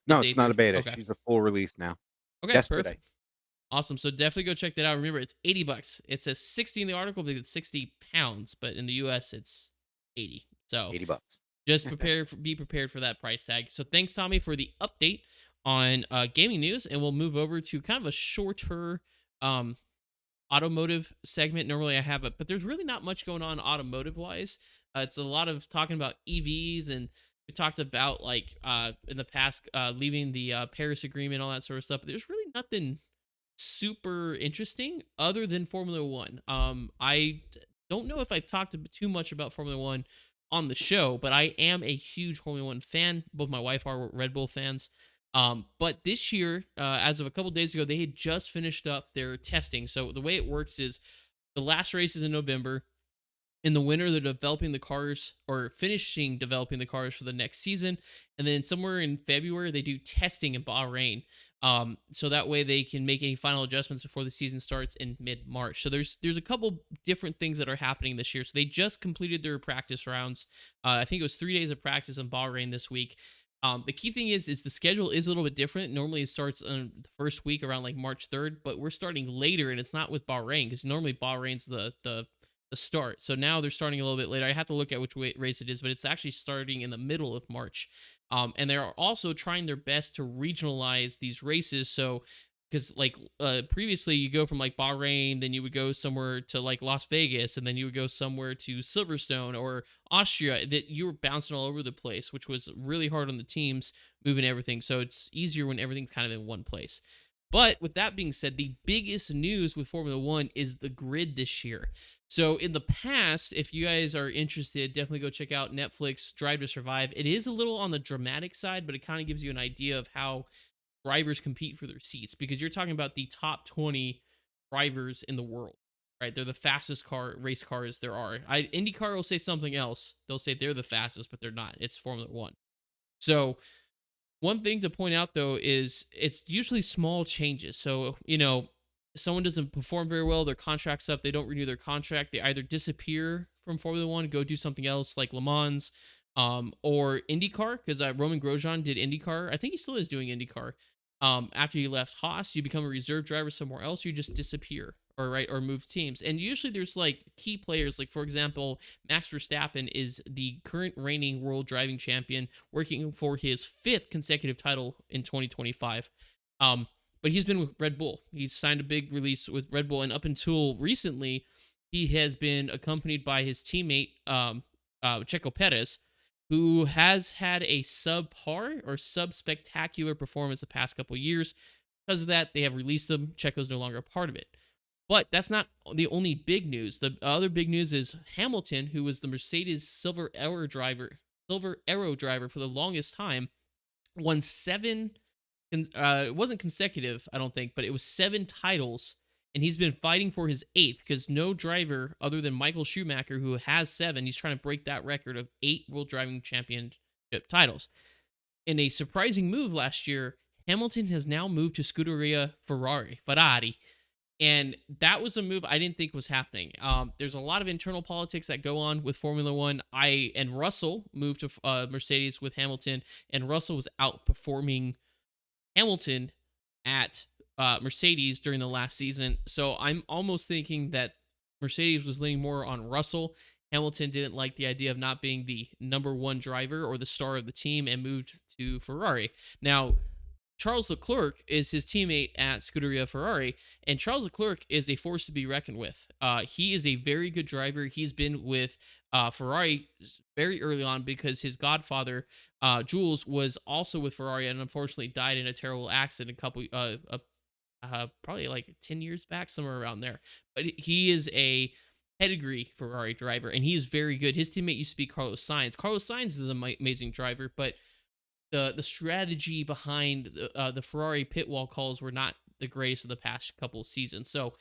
C: No,
B: Is the
C: it's not a
B: A350?
C: beta.
B: Okay.
C: She's a full release now.
B: Okay,
C: Yesterday.
B: perfect. Awesome. So definitely go check that out. Remember, it's $80. It says 60 in the article because it's 60 pounds, but in the US it's 80. So
C: 80 bucks.
B: just be prepared for that price tag. So thanks, Tommy, for the update on gaming news, and we'll move over to kind of a shorter um automotive segment. Normally I have it, but there's really not much going on automotive wise. It's a lot of talking about EVs, and we talked about like in the past leaving the Paris Agreement, all that sort of stuff. But there's really nothing super interesting other than Formula One. Don't know if I've talked too much about Formula One on the show, but I am a huge Formula One fan. Both my wife are Red Bull fans. But this year, as of a couple days ago, they had just finished up their testing. So the way it works is the last race is in November. In the winter, they're developing the cars or finishing developing the cars for the next season. And then somewhere in February, they do testing in Bahrain. So that way they can make any final adjustments before the season starts in mid March. So there's a couple different things that are happening this year. So they just completed their practice rounds. I think it was 3 days of practice in Bahrain this week. The key thing is the schedule is a little bit different. Normally it starts on the first week around like March 3rd, but we're starting later, and it's not with Bahrain because normally Bahrain's the start. So now they're starting a little bit later. I have to look at which race it is, but it's actually starting in the middle of March. And they're also trying their best to regionalize these races. So because like previously you go from like Bahrain, then you would go somewhere to like Las Vegas, and then you would go somewhere to Silverstone or Austria, that you were bouncing all over the place, which was really hard on the teams moving everything. So it's easier when everything's kind of in one place. But with that being said, the biggest news with Formula One is the grid this year. So in the past, if you guys are interested, definitely go check out Netflix Drive to Survive. It is a little on the dramatic side, but it kind of gives you an idea of how drivers compete for their seats, because you're talking about the top 20 drivers in the world, right? They're the fastest race cars there are. IndyCar will say something else. They'll say they're the fastest, but they're not. It's Formula One. So one thing to point out though is it's usually small changes. So, someone doesn't perform very well, their contract's up, they don't renew their contract, they either disappear from Formula One, go do something else like Le Mans, or IndyCar, because Roman Grosjean did IndyCar. I think he still is doing IndyCar. After he left Haas, you become a reserve driver somewhere else, you just disappear, or move teams. And usually there's like key players, like for example, Max Verstappen is the current reigning world driving champion, working for his fifth consecutive title in 2025. But he's been with Red Bull. He's signed a big release with Red Bull, and up until recently, he has been accompanied by his teammate Checo Perez, who has had a subpar or sub-spectacular performance the past couple years. Because of that, they have released them. Checo's no longer a part of it. But that's not the only big news. The other big news is Hamilton, who was the Mercedes Silver Arrow driver for the longest time, won seven. It wasn't consecutive, I don't think, but it was 7 titles, and he's been fighting for his eighth because no driver other than Michael Schumacher, who has 7, he's trying to break that record of 8 World Driving Championship titles. In a surprising move last year, Hamilton has now moved to Scuderia Ferrari, and that was a move I didn't think was happening. There's a lot of internal politics that go on with Formula One. And Russell moved to Mercedes with Hamilton, and Russell was outperforming Hamilton at Mercedes during the last season. So I'm almost thinking that Mercedes was leaning more on Russell. Hamilton didn't like the idea of not being the number one driver or the star of the team and moved to Ferrari. Now, Charles Leclerc is his teammate at Scuderia Ferrari, and Charles Leclerc is a force to be reckoned with. He is a very good driver. He's been with Ferrari very early on because his godfather, Jules, was also with Ferrari and unfortunately died in a terrible accident probably like 10 years back, somewhere around there. But he is a pedigree Ferrari driver, and he's very good. His teammate used to be Carlos Sainz. Carlos Sainz is an amazing driver, but the strategy behind the Ferrari pit wall calls were not the greatest of the past couple of seasons. So,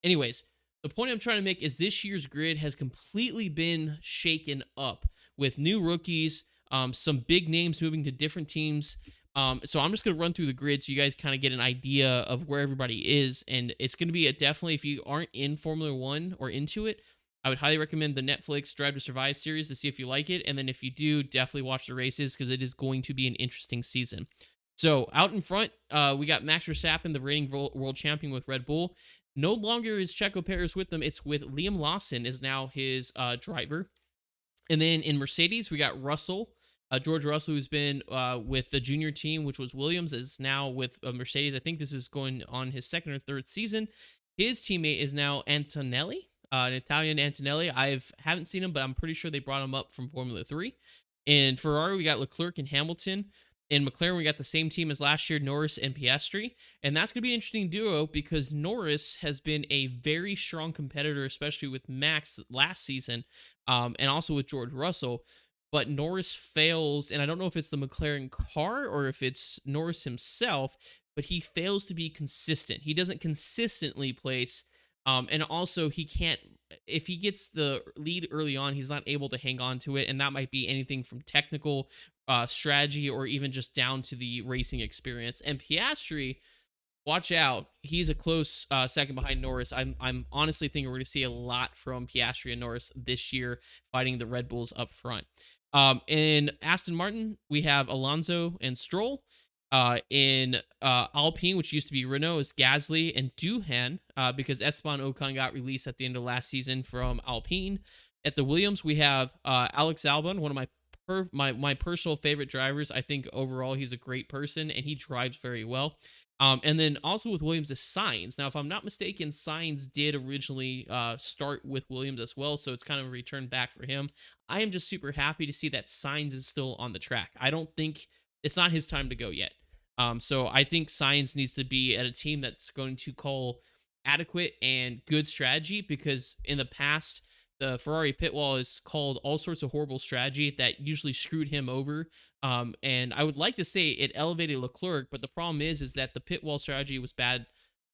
B: anyways, the point I'm trying to make is this year's grid has completely been shaken up with new rookies, some big names moving to different teams. So I'm just going to run through the grid so you guys kind of get an idea of where everybody is. And it's going to be definitely, if you aren't in Formula One or into it, I would highly recommend the Netflix Drive to Survive series to see if you like it. And then if you do, definitely watch the races because it is going to be an interesting season. So out in front, we got Max Verstappen, the reigning world champion with Red Bull. No longer is Checo Perez with them. It's with Liam Lawson is now his driver. And then in Mercedes, we got Russell. George Russell, who's been with the junior team, which was Williams, is now with Mercedes. I think this is going on his second or third season. His teammate is now Antonelli, an Italian Antonelli. Haven't seen him, but I'm pretty sure they brought him up from Formula 3. In Ferrari, we got Leclerc and Hamilton. In McLaren, we got the same team as last year, Norris and Piastri. And that's going to be an interesting duo because Norris has been a very strong competitor, especially with Max last season, and also with George Russell. But Norris fails, and I don't know if it's the McLaren car or if it's Norris himself, but he fails to be consistent. He doesn't consistently place, and also he can't if he gets the lead early on, he's not able to hang on to it, and that might be anything from technical strategy or even just down to the racing experience. And Piastri, watch out. He's a close second behind Norris. I'm honestly thinking we're going to see a lot from Piastri and Norris this year fighting the Red Bulls up front. In Aston Martin, we have Alonso and Stroll. In Alpine, which used to be Renault, is Gasly and Doohan because Esteban Ocon got released at the end of last season from Alpine. At the Williams, we have Alex Albon, one of my personal favorite drivers. I think overall he's a great person and he drives very well. And then also with Williams is Sainz. Now, if I'm not mistaken, Sainz did originally start with Williams as well, so it's kind of a return back for him. I am just super happy to see that Sainz is still on the track. I don't think it's not his time to go yet. So I think Sainz needs to be at a team that's going to call adequate and good strategy because in the past, the Ferrari pit wall has called all sorts of horrible strategy that usually screwed him over. And I would like to say it elevated Leclerc, but the problem is that the pit wall strategy was bad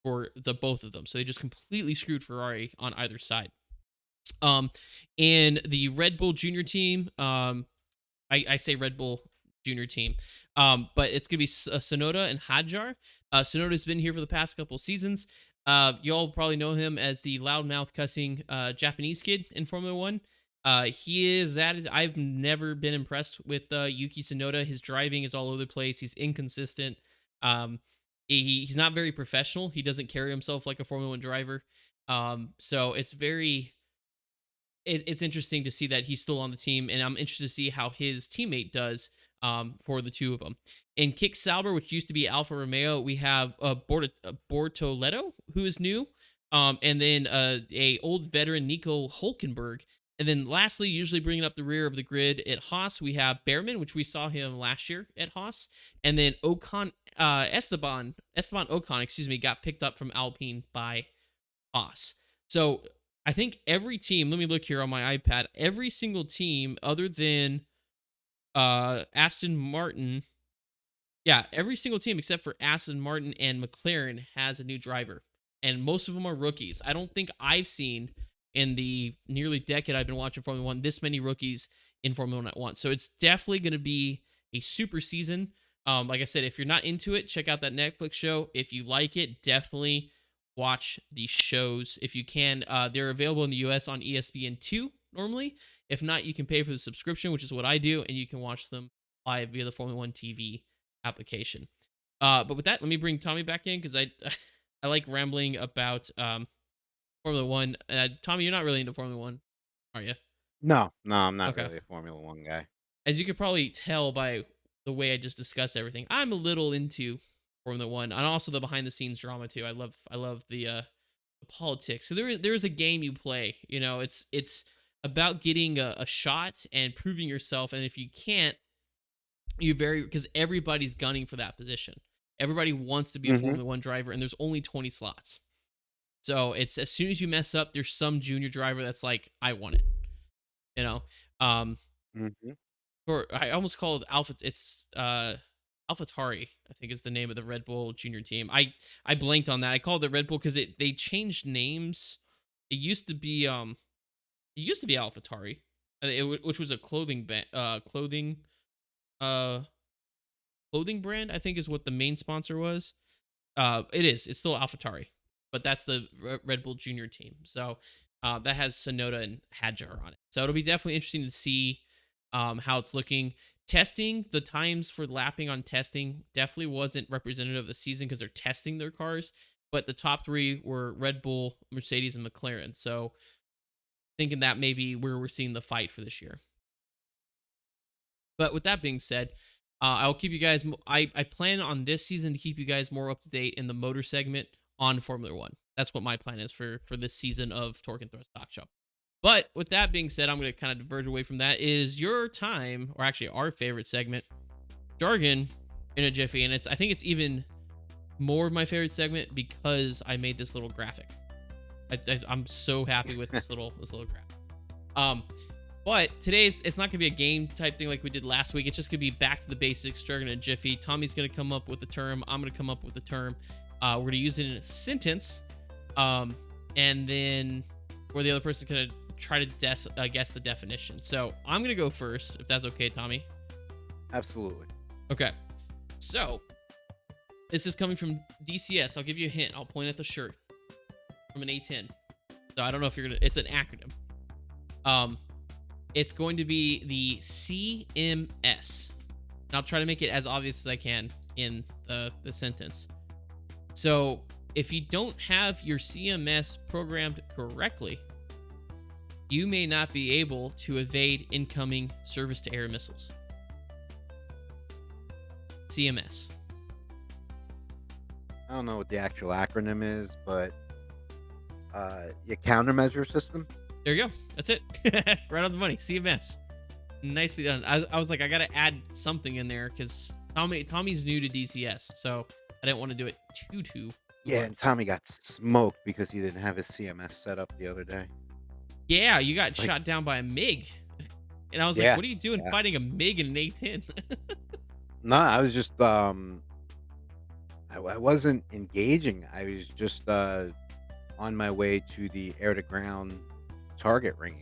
B: for the both of them. So they just completely screwed Ferrari on either side. And the Red Bull Junior team, I say Red Bull Junior team, but it's gonna be Sonoda and Hadjar. Sonoda's been here for the past couple seasons. Y'all probably know him as the loudmouth cussing Japanese kid in Formula One. He is at it. I've never been impressed with Yuki Tsunoda. His driving is all over the place. He's inconsistent. He's not very professional. He doesn't carry himself like a Formula One driver. So it's interesting to see that he's still on the team, and I'm interested to see how his teammate does for the two of them. In Kick Sauber, which used to be Alfa Romeo, we have Bortoleto, who is new, and then a old veteran, Nico Hulkenberg. And then lastly, usually bringing up the rear of the grid at Haas, we have Behrman, which we saw him last year at Haas. And then Esteban Ocon, got picked up from Alpine by Haas. So I think every team, let me look here on my iPad, every single team other than Aston Martin, yeah, every single team except for Aston Martin and McLaren has a new driver. And most of them are rookies. I don't think I've seen in the nearly decade I've been watching Formula One this many rookies in Formula One at once. So it's definitely going to be a super season. Like I said, if you're not into it, check out that Netflix show. If you like it, definitely watch these shows if you can. They're available in the US on ESPN2 normally. If not, you can pay for the subscription, which is what I do, and you can watch them live via the Formula One TV application. But with that, let me bring Tommy back in because I I like rambling about Formula One. Tommy, you're not really into Formula One, are you?
C: No, no, I'm not
B: Okay.
C: really a Formula One guy.
B: As you could probably tell by the way I just discussed everything, I'm a little into Formula One and also the behind the scenes drama too. I love the politics. So there is a game you play. You know, it's about getting a shot and proving yourself. And if you can't, because everybody's gunning for that position. Everybody wants to be a
C: Mhm,
B: Formula One driver, and there's only 20 slots. So it's as soon as you mess up, there's some junior driver that's like, I want it. You know, um,
C: mhm.
B: or I almost call it Alpha. It's AlphaTauri, I think is the name of the Red Bull junior team. I blanked on that. I called it Red Bull because they changed names. It used to be AlphaTauri, which was a uh clothing brand. I think is what the main sponsor was. It's still AlphaTauri, but that's the Red Bull Junior team. So that has Sonoda and Hadjar on it. So it'll be definitely interesting to see how it's looking. Testing, the times for lapping on testing definitely wasn't representative of the season because they're testing their cars. But the top three were Red Bull, Mercedes, and McLaren. So thinking that may be where we're seeing the fight for this year. But with that being said, I'll keep you guys. I plan on this season to keep you guys more up to date in the motor segment on Formula One. That's what my plan is for this season of Torque and Thrust Talk Show. But with that being said, I'm going to kind of diverge away from that. Is your time, or actually our favorite segment, jargon in a jiffy, and I think it's even more of my favorite segment because I made this little graphic. I'm so happy with this little graphic. But today it's not gonna be a game type thing like we did last week. It's just gonna be back to the basics, jargon and jiffy. Tommy's gonna come up with the term. I'm gonna come up with the term. We're gonna use it in a sentence, and then or the other person's gonna try to guess the definition. So I'm gonna go first, if that's okay, Tommy.
C: Absolutely.
B: Okay. So this is coming from DCS. I'll give you a hint. I'll point at the shirt from an A10. So I don't know if you're gonna. It's an acronym. It's going to be the CMS. And I'll try to make it as obvious as I can in the sentence. So if you don't have your CMS programmed correctly, you may not be able to evade incoming surface-to-air missiles. CMS.
C: I don't know what the actual acronym is, but your countermeasure system.
B: There you go. That's it. Right on the money. CMS. Nicely done. I was like, I gotta add something in there because Tommy's new to DCS, so I didn't want to do it too
C: Yeah,
B: hard.
C: and Tommy got smoked because he didn't have his CMS set up the other day.
B: Yeah, you got
C: Like,
B: shot down by a MiG, and I was like,
C: yeah,
B: what are you doing
C: yeah.
B: fighting a MiG in an A10?
C: No, I was just I wasn't engaging. I was just on my way to the air to ground target range,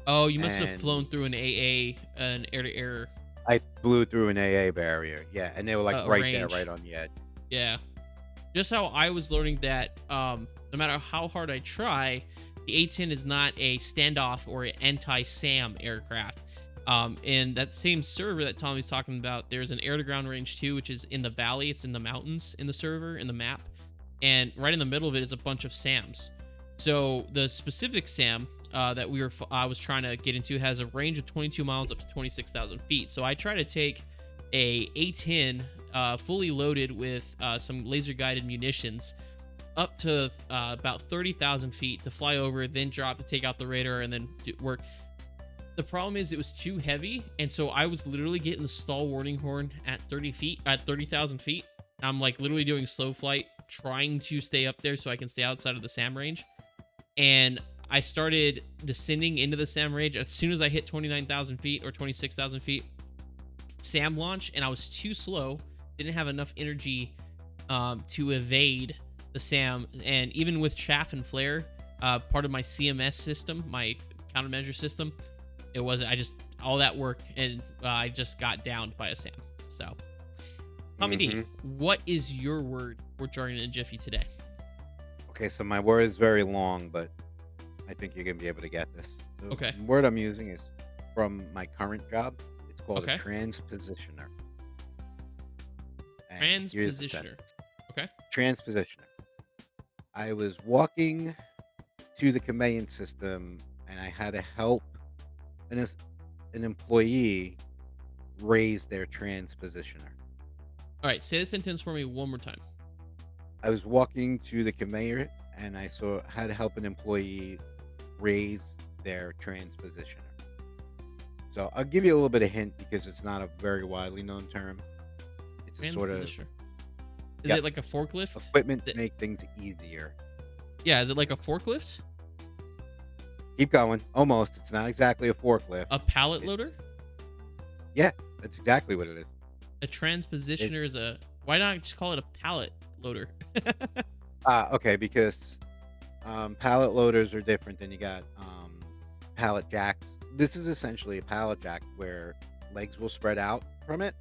B: Oh, you must have
C: and
B: flown through an AA, an air-to-air
C: I flew through an AA barrier. Yeah, and they were like right there,
B: range.
C: right on the edge.
B: Yeah. Just how I was learning that no matter how hard I try, the A-10 is not a standoff or an anti-SAM aircraft. In that same server that Tommy's talking about, there's an air-to-ground range too, which is in the valley. It's in the mountains in the server, in the map. And right in the middle of it is a bunch of SAMs. So the specific SAM that I was trying to get into has a range of 22 miles up to 26,000 feet. So I try to take a A-10 fully loaded with some laser guided munitions up to about 30,000 feet to fly over, then drop to take out the radar and then work. The problem is it was too heavy, and so I was literally getting the stall warning horn at 30,000 feet. I'm like literally doing slow flight, trying to stay up there so I can stay outside of the SAM range. And I started descending into the SAM range as soon as I hit 29,000 feet or 26,000 feet. SAM launch, and I was too slow, didn't have enough energy to evade the SAM. And even with chaff and flare, part of my CMS system, my countermeasure system, it wasn't. All that work, and I just got downed by a SAM. So, Tommy D, what is your word for Jargon and Jiffy today?
C: Okay, so my word is very long, but I think you're gonna be able to get this. The
B: Okay.
C: word I'm using is from my current job. It's called
B: Okay.
C: a transpositioner. And here's the
B: Transpositioner.
C: sentence.
B: Okay.
C: Transpositioner. I was walking to the conveyance system, and I had to help an employee raise their transpositioner.
B: All right. Say the sentence for me one more time.
C: I was walking to the conveyor, and I had to help an employee raise their transpositioner. So I'll give you a little bit of hint because it's not a very widely known term. It's a sort of
B: Transpositioner. Is
C: Yep.
B: it like a forklift?
C: equipment to make things easier.
B: Yeah. Is it like a forklift?
C: Keep going. Almost. It's not exactly a forklift.
B: A pallet
C: It's-
B: loader?
C: Yeah, that's exactly what it is.
B: A transpositioner is a. Why not just call it a pallet loader?
C: Okay, because pallet loaders are different than you got pallet jacks. This is essentially a pallet jack where legs will spread out from it.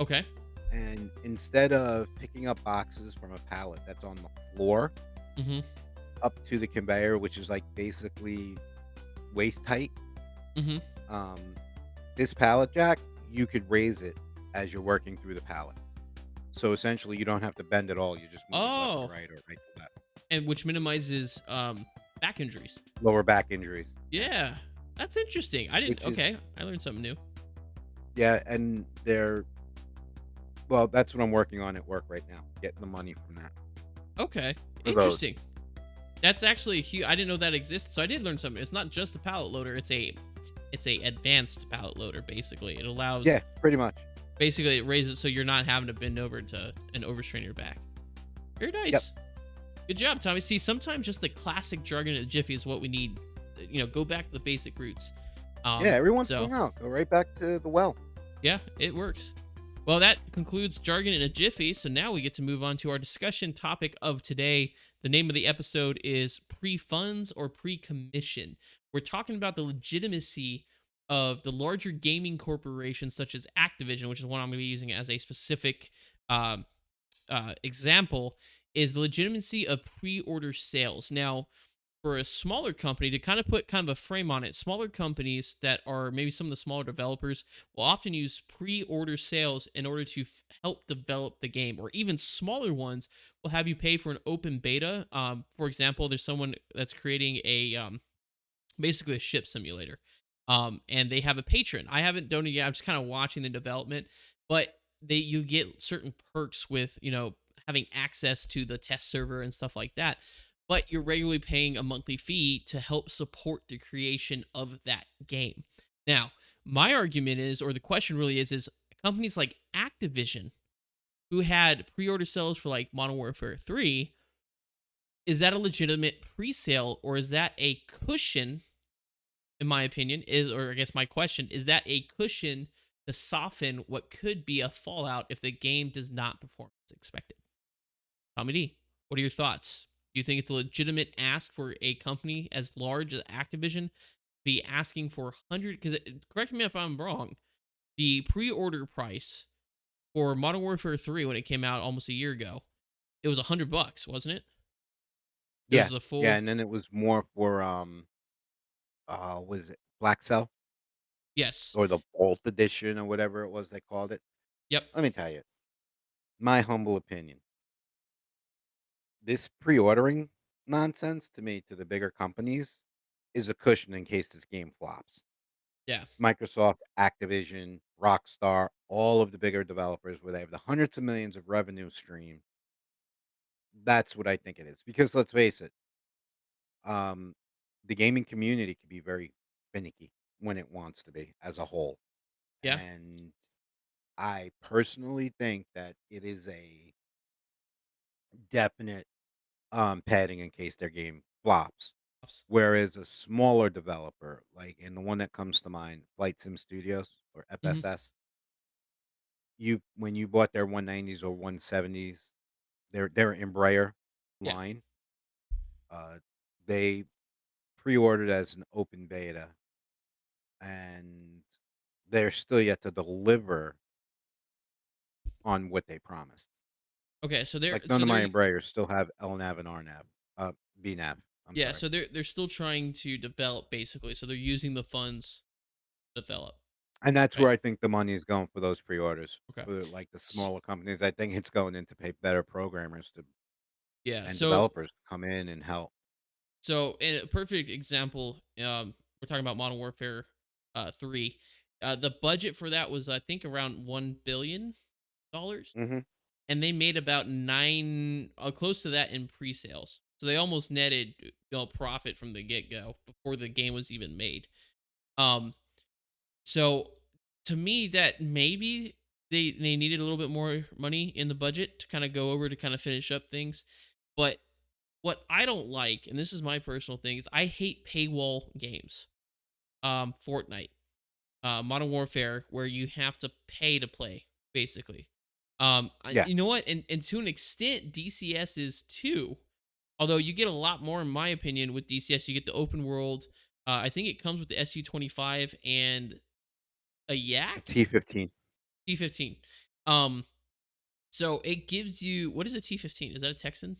B: Okay.
C: And instead of picking up boxes from a pallet that's on the floor
B: Mm-hmm.
C: up to the conveyor, which is like basically waist height,
B: Mm-hmm.
C: this pallet jack, you could raise it as you're working through the pallet. So essentially, you don't have to bend at all. You just move it left
B: Oh.
C: to right or right to left.
B: And which minimizes back injuries.
C: Lower back injuries.
B: Yeah. That's interesting. I didn't.
C: Which is-
B: Okay. I learned something new.
C: Yeah, and well, that's what I'm working on at work right now, getting the money from that.
B: Okay.
C: For those.
B: Interesting. That's actually huge. I didn't know that exists. So I did learn something. It's not just the pallet loader. It's a advanced pallet loader. Basically, it allows.
C: Yeah, pretty much.
B: Basically, it raises so you're not having to bend over to and overstrain your back. Very nice. Good job, Tommy. See, sometimes just the classic jargon at Jiffy is what we need. Go back to the basic roots.
C: Yeah, every once in
B: so-
C: a while, go right back to the well.
B: Yeah, it works. Well, that concludes Jargon in a Jiffy. So now we get to move on to our discussion topic of today. The name of the episode is Pre Funds or Pre Commission. We're talking about the legitimacy of the larger gaming corporations such as Activision, which is one I'm going to be using as a specific um, example, is the legitimacy of pre order sales. Now, for a smaller company to kind of put kind of a frame on it, smaller companies that are maybe some of the smaller developers will often use pre-order sales in order to help develop the game, or even smaller ones will have you pay for an open beta. For example, there's someone that's creating a basically a ship simulator. And they have a patron. I haven't done it yet. I'm just kind of watching the development, but you get certain perks with having access to the test server and stuff like that. But you're regularly paying a monthly fee to help support the creation of that game. Now, my argument is, or the question really is companies like Activision, who had pre-order sales for like Modern Warfare 3, is that a legitimate pre-sale, or is that a cushion, in my opinion, is, or I guess my question is, that a cushion to soften what could be a fallout if the game does not perform as expected? Tommy D, what are your thoughts? Do you think it's a legitimate ask for a company as large as Activision be asking for 100? Because correct me if I'm wrong, the pre-order price for Modern Warfare 3 when it came out almost a year ago, it was $100, wasn't it? It
C: Yeah,
B: was a
C: yeah,
B: full.
C: and then it was more for, was it Black Cell
B: Yes.
C: or the Vault Edition or whatever it was they called it?
B: Yep.
C: Let me tell you, my humble opinion, this pre-ordering nonsense to me, to the bigger companies, is a cushion in case this game flops.
B: Yeah.
C: Microsoft, Activision, Rockstar, all of the bigger developers where they have the hundreds of millions of revenue stream, that's what I think it is. Because let's face it, um, the gaming community can be very finicky when it wants to be as a whole.
B: Yeah.
C: And I personally think that it is a definite padding in case their game flops. Whereas a smaller developer, like and the one that comes to mind, Flight Sim Studios or
B: Hmm.
C: FSS, you when you bought their 190s or 170s, their Embraer
B: Yeah.
C: line, uh, they pre-ordered as an open beta, and they're still yet to deliver on what they promised.
B: Okay.
C: Like, none of my Embraers still have LNAV and RNAV, BNAV, I'm
B: yeah.
C: sorry.
B: So they're still trying to develop basically. So they're using the funds to develop.
C: And that's
B: Right.
C: where I think the money is going for those pre-orders.
B: Okay.
C: For, like, the
B: S-
C: smaller companies, I think it's going in to pay better programmers to
B: Yeah.
C: and
B: So
C: developers to come in and help.
B: in a perfect example, we're talking about Modern Warfare 3. The budget for that was, I think, around $1 billion,
C: Mhm.
B: and they made about nine, close to that in pre-sales. So they almost netted profit from the get go before the game was even made. Um, so to me, that maybe they needed a little bit more money in the budget to kind of go over to kind of finish up things. But what I don't like, and this is my personal thing, is I hate paywall games. Fortnite, Modern Warfare, where you have to pay to play, basically.
C: Yeah.
B: You know what? And to an extent, DCS is too. Although you get a lot more, in my opinion, with DCS. You get the open world. I think it comes with the SU-25 and a
C: A
B: Yak
C: T-15.
B: T-15. Um, so it gives you, what is a T-15? Is that a Texan?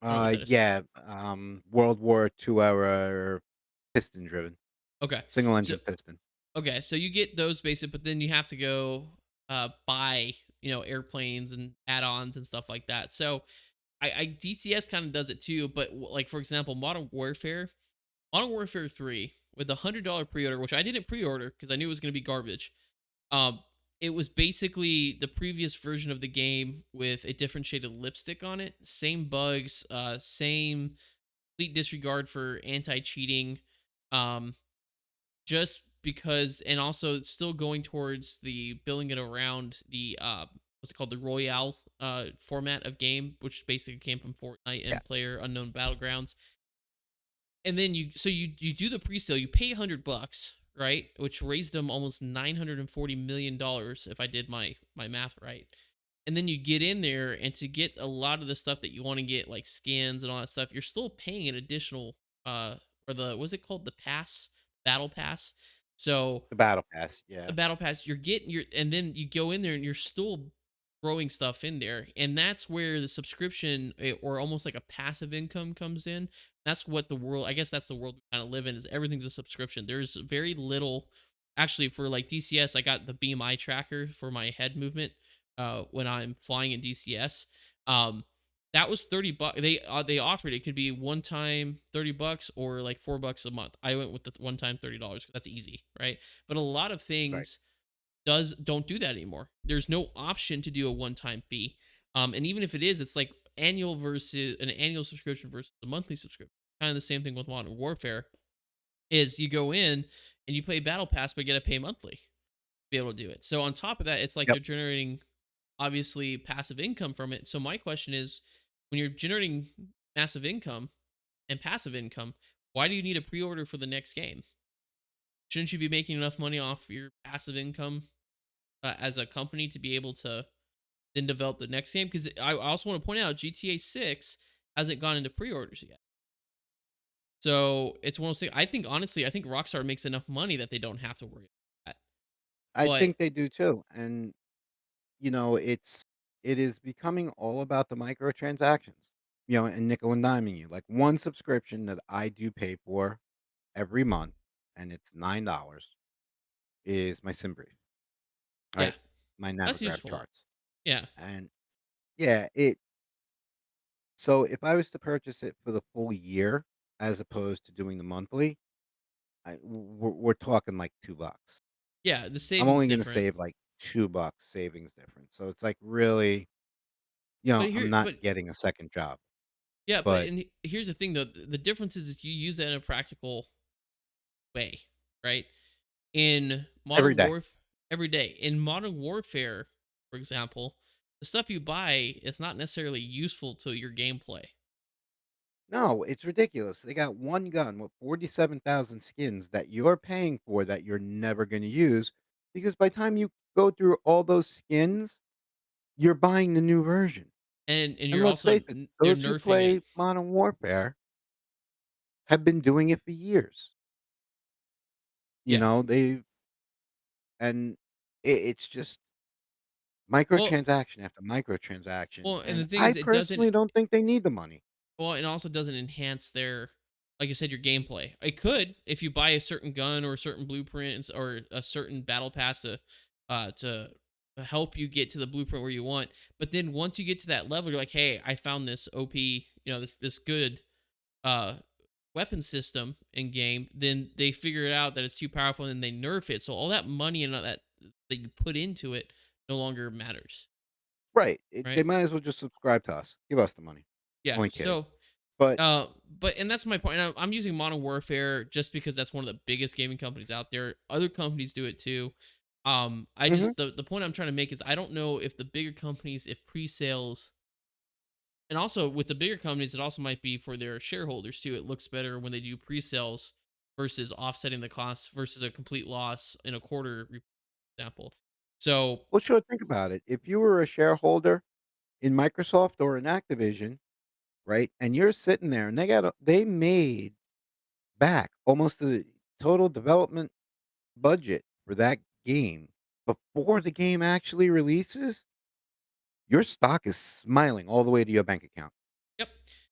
B: I don't know what that is.
C: Yeah, World War II era piston driven,
B: Okay,
C: single
B: so
C: engine piston.
B: okay, so you get those basic, but then you have to go buy airplanes and add-ons and stuff like that. So I DCS kind of does it too, but like for example, Modern Warfare 3 with a $100 pre-order, which I didn't pre-order because I knew it was going to be garbage. Um, it was basically the previous version of the game with a different shade of lipstick on it, same bugs, same complete disregard for anti-cheating. Um, just because, and also it's still going towards the building it around the what's it called, the Royale format of game, which basically came from Fortnite
C: Yeah.
B: and Player Unknown Battlegrounds. And then you do the pre-sale, you pay $100, right? Which raised them almost $940 million if I did my math right. And then you get in there, and to get a lot of the stuff that you want to get, like skins and all that stuff, you're still paying an additional or the what's it called? The pass, battle pass. So
C: The battle pass,
B: a
C: yeah.
B: battle pass, you're getting your, and then you go in there and you're still throwing stuff in there. And that's where the subscription or almost like a passive income comes in. That's what the world, I guess that's the world we kind of live in, is everything's a subscription. There's very little actually for like DCS. I got the BMI tracker for my head movement when I'm flying in DCS. Um that was 30 bucks. They offered it could be one time 30 bucks or like $4 a month. I went with the one time $30 because that's easy, right? But a lot of
C: Right.
B: things don't do that anymore. There's no option to do a one-time fee. And even if it is, it's like annual versus an annual subscription versus a monthly subscription. Kind of the same thing with Modern Warfare is you go in and you play Battle Pass, but you got to pay monthly to be able to do it. So on top of that, it's like
C: Yep.
B: they're generating obviously passive income from it. So my question is, when you're generating massive income and passive income, why do you need a pre-order for the next game? Shouldn't you be making enough money off your passive income as a company to be able to then develop the next game? Because I also want to point out GTA 6 hasn't gone into pre-orders yet. So it's one of those things. I think honestly, I think Rockstar makes enough money that they don't have to worry about that.
C: I
B: But
C: think they do too, and, it is becoming all about the microtransactions, and nickel and diming you. Like, one subscription that I do pay for every month, and it's $9, is my SIM brief,
B: yeah,
C: right? My
B: that's
C: Navigraph
B: useful.
C: charts,
B: Yeah,
C: and yeah, so if I was to purchase it for the full year as opposed to doing the monthly, we're talking like 2 bucks.
B: yeah, the
C: I'm
B: savings
C: only gonna
B: different.
C: save like 2 bucks savings difference. So it's like really, I'm not
B: But
C: getting a second job,
B: yeah, but
C: but
B: and here's the thing though, the difference is you use that in a practical way, right? In
C: every
B: Modern
C: day.
B: Warfare, every day. In Modern Warfare, for example, the stuff you buy is not necessarily useful to your gameplay.
C: No, it's ridiculous. They got one gun with 47,000 skins that you're paying for that you're never gonna use because by the time you go through all those skins, you're buying the new version.
B: And
C: And
B: you're
C: let's
B: also
C: face it,
B: they're
C: those who
B: nerfing it.
C: play Modern Warfare have been doing it for years.
B: Yeah.
C: They and it's just
B: Well,
C: microtransaction after microtransaction,
B: well, and
C: and
B: the thing
C: I
B: is, it doesn't.
C: personally don't think they need the money.
B: Well, it also doesn't enhance their, like you said, your gameplay. It could if you buy a certain gun or a certain blueprints or a certain battle pass to help you get to the blueprint where you want. But then once you get to that level, you're like, hey, I found this OP, this good uh weapon system in game. Then they figure it out that it's too powerful, and then they nerf it. So all that money and all that you put into it no longer matters,
C: Right, they
B: right?
C: might as well just subscribe to us. Give us the money.
B: Yeah.
C: Only kidding.
B: So
C: But
B: but and that's my point. I'm using Modern Warfare just because that's one of the biggest gaming companies out there. Other companies do it too. I
C: mhm.
B: just the point I'm trying to make is I don't know if the bigger companies, if pre-sales, and also with the bigger companies, it also might be for their shareholders too. It looks better when they do pre-sales versus offsetting the costs versus a complete loss in a quarter, for example. So
C: Well, sure, think about it. If you were a shareholder in Microsoft or in Activision, right, and you're sitting there and they made back almost the total development budget for that game before the game actually releases, your stock is smiling all the way to your bank account.
B: yep.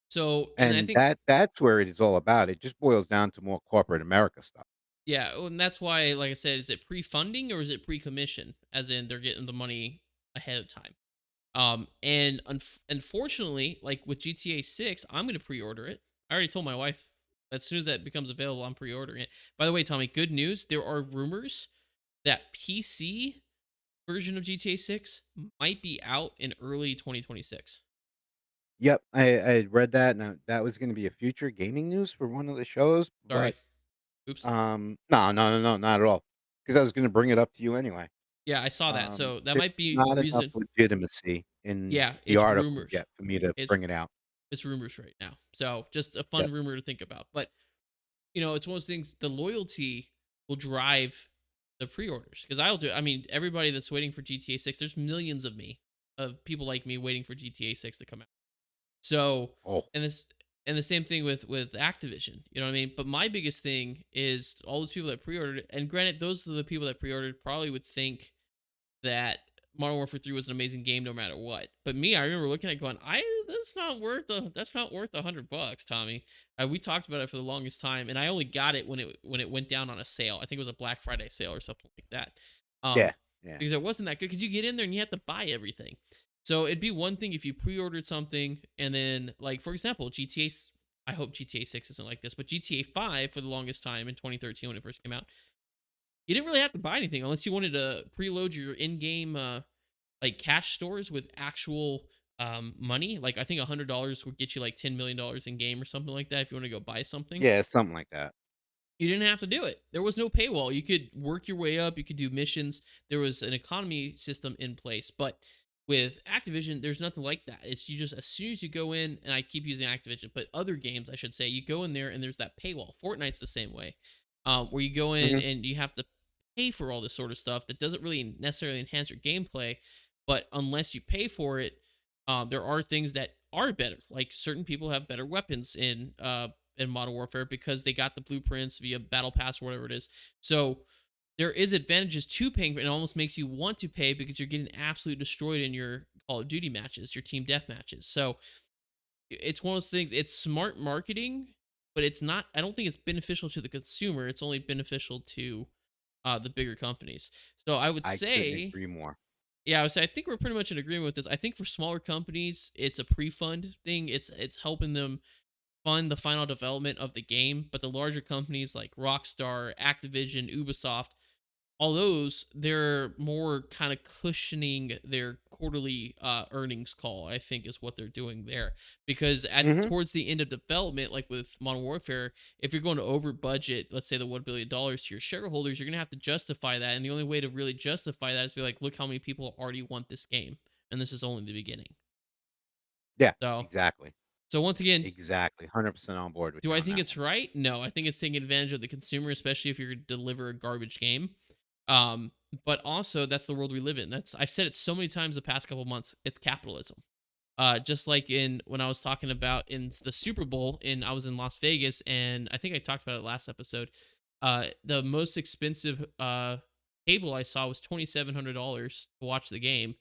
B: So and I
C: And
B: think
C: that's where it is all about. It just boils down to more corporate America stuff.
B: yeah, well, and that's why, like I said, is it pre-funding or is it pre-commission? As in, they're getting the money ahead of time. And unfortunately, like with GTA 6, I'm gonna pre-order it. I already told my wife as soon as that becomes available, I'm pre-ordering it. By the way, Tommy, good news. There are rumors that PC version of GTA 6 might be out in early 2026.
C: Yep, I read that, and that was gonna be a future gaming news for one of the shows,
B: Sorry,
C: but,
B: oops.
C: no, no, no, no, not at all. Because I was gonna bring it up to you anyway.
B: Yeah, I saw that. So that
C: There's
B: might be
C: not enough
B: reason.
C: legitimacy in
B: Yeah,
C: the
B: it's
C: article
B: rumors.
C: yet for me to
B: It's
C: bring it out.
B: it's rumors right now. So just a
C: Yep.
B: fun rumor to think about. But it's one of those things. The loyalty. will drive the pre-orders because I'll do. I mean, everybody that's waiting for GTA 6, there's millions of me, of people like me waiting for GTA 6 to come out. So,
C: Oh,
B: and this and the same thing with Activision, you know what I mean? But my biggest thing is all those people that pre-ordered it, and granted, those are the people that pre-ordered probably would think that Modern Warfare 3 was an amazing game no matter what. But me, I remember looking at it going, I that's not worth $100, Tommy. We talked about it for the longest time, and I only got it when it went down on a sale. I think it was a Black Friday sale or something like that.
C: yeah,
B: Um,
C: yeah.
B: because it wasn't that good because you get in there and you have to buy everything. So it'd be one thing if you pre-ordered something and then, like for example, GTA. I hope GTA 6 isn't like this, but GTA 5 for the longest time in 2013 when it first came out, you didn't really have to buy anything unless you wanted to preload your in-game like cash stores with actual money. Like I think $100 would get you like $10 million in game or something like that if you want to go buy something.
C: Yeah, something like that.
B: You didn't have to do it. There was no paywall. You could work your way up. You could do missions. There was an economy system in place. But with Activision, there's nothing like that. It's you just as soon as you go in, and I keep using Activision, but other games I should say, you go in there and there's that paywall. Fortnite's the same way, where you go in
C: Mhm.
B: and you have to pay for all this sort of stuff that doesn't really necessarily enhance your gameplay. But unless you pay for it, there are things that are better. Like certain people have better weapons in Modern Warfare because they got the blueprints via Battle Pass or whatever it is. So there is advantages to paying, but it almost makes you want to pay because you're getting absolutely destroyed in your Call of Duty matches, your team death matches. So it's one of those things. It's smart marketing, but it's not. I don't think it's beneficial to the consumer. It's only beneficial to the bigger companies. So I would
C: I couldn't
B: say,
C: agree more.
B: yeah, I would say I think we're pretty much in agreement with this. I think for smaller companies, it's a pre-fund thing. It's helping them fund the final development of the game. But the larger companies like Rockstar, Activision, Ubisoft, all those, they're more kind of cushioning their quarterly earnings call, I think is what they're doing there. Because at
C: Mhm.
B: towards the end of development, like with Modern Warfare, if you're going to over budget, let's say the $1 billion to your shareholders, you're gonna have to justify that. And the only way to really justify that is be like, look how many people already want this game. And this is only the beginning.
C: Yeah,
B: So
C: exactly.
B: once again,
C: Exactly. 100% on board with
B: do
C: you
B: I
C: on
B: think
C: that
B: it's
C: one.
B: right? No, I think it's taking advantage of the consumer, especially if you're gonna deliver a garbage game. Um, but also that's the world we live in. That's I've said it so many times the past couple months. It's capitalism. Just like in when I was talking about in the Super Bowl, in I was in Las Vegas, and I think I talked about it last episode. The most expensive cable I saw was $2,700 to watch the game,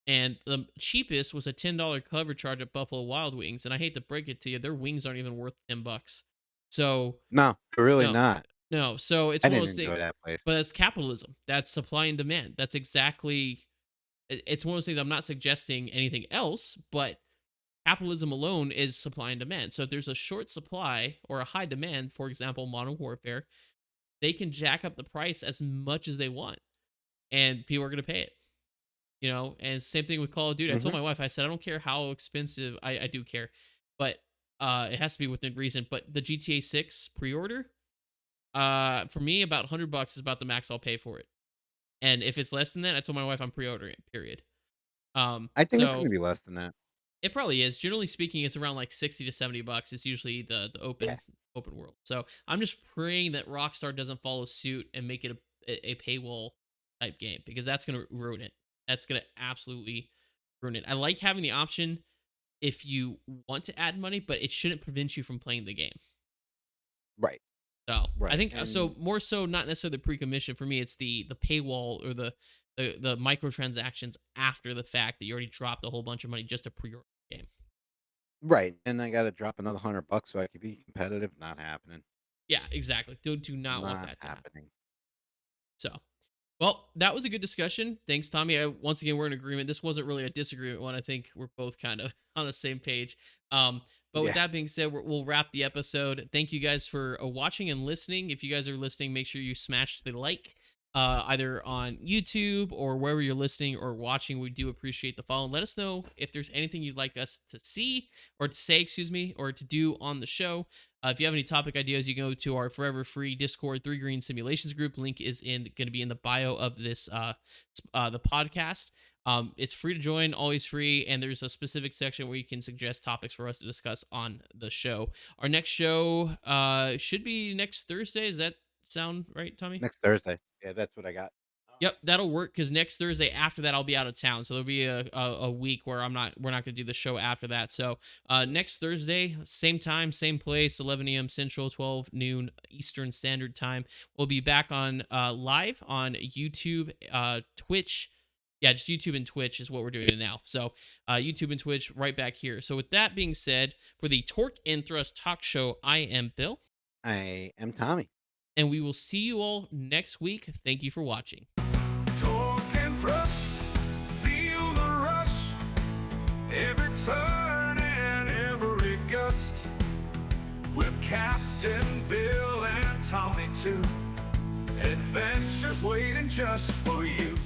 B: and the cheapest was a $10 cover charge at Buffalo Wild Wings. And I hate to break it to you, their wings aren't even worth $10. So
C: No, they're really
B: no,
C: not.
B: no. So it's
C: I
B: one of
C: didn't
B: those
C: enjoy
B: things.
C: that place.
B: But it's capitalism. That's supply and demand. That's exactly. It's one of those things. I'm not suggesting anything else, but capitalism alone is supply and demand. So if there's a short supply or a high demand, for example, Modern Warfare, they can jack up the price as much as they want, and people are going to pay it. You know, and same thing with Call of Duty. I told
C: Mhm.
B: my wife, I said, I don't care how expensive. I do care, but it has to be within reason. But the GTA 6 pre-order, for me, about $100 is about the max I'll pay for it. And if it's less than that, I told my wife I'm pre-ordering it. Period.
C: I think it's
B: So
C: gonna be less than that.
B: it probably is. Generally speaking, it's around like 60 to $70. It's usually the
C: Yeah.
B: open world. So I'm just praying that Rockstar doesn't follow suit and make it a paywall type game because that's gonna ruin it. That's gonna absolutely ruin it. I like having the option if you want to add money, but it shouldn't prevent you from playing the game.
C: Right.
B: So I
C: Right.
B: think
C: And
B: so more so not necessarily the pre-commission for me. It's the paywall or the microtransactions after the fact that you already dropped a whole bunch of money just to pre-order the game.
C: right. And I gotta drop another $100 so I can be competitive. Not happening.
B: Yeah, exactly. Do not want
C: Not
B: that to happen.
C: happening.
B: So, well, that was a good discussion. Thanks, Tommy. Once again, we're in agreement. This wasn't really a disagreement one. I think we're both kind of on the same page. But with
C: Yeah.
B: that being said, we'll wrap the episode. Thank you guys for watching and listening. If you guys are listening, make sure you smash the like, either on YouTube or wherever you're listening or watching. We do appreciate the follow. Let us know if there's anything you'd like us to see or to say, excuse me, or to do on the show. If you have any topic ideas, you can go to our forever free Discord, Three Green Simulations group. Link is in going to be in the bio of this the podcast. It's free to join, always free, and there's a specific section where you can suggest topics for us to discuss on the show. Our next show should be next Thursday. Is that sound right, Tommy?
C: Next Thursday. Yeah, that's what I got.
B: Yep, that'll work because next Thursday after that I'll be out of town, so there'll be a week where we're not gonna do the show after that. So next Thursday, same time, same place, 11 a.m. Central, 12 noon Eastern Standard Time. We'll be back on live on YouTube, Twitch. Yeah, just YouTube and Twitch is what we're doing now. So YouTube and Twitch right back here. So with that being said, for the Torque and Thrust Talk Show, I am Bill,
C: I am Tommy.
B: and we will see you all next week. Thank you for watching.
A: Torque and thrust, feel the rush, every turn and every gust. With Captain Bill and Tommy too, adventures waiting just for you.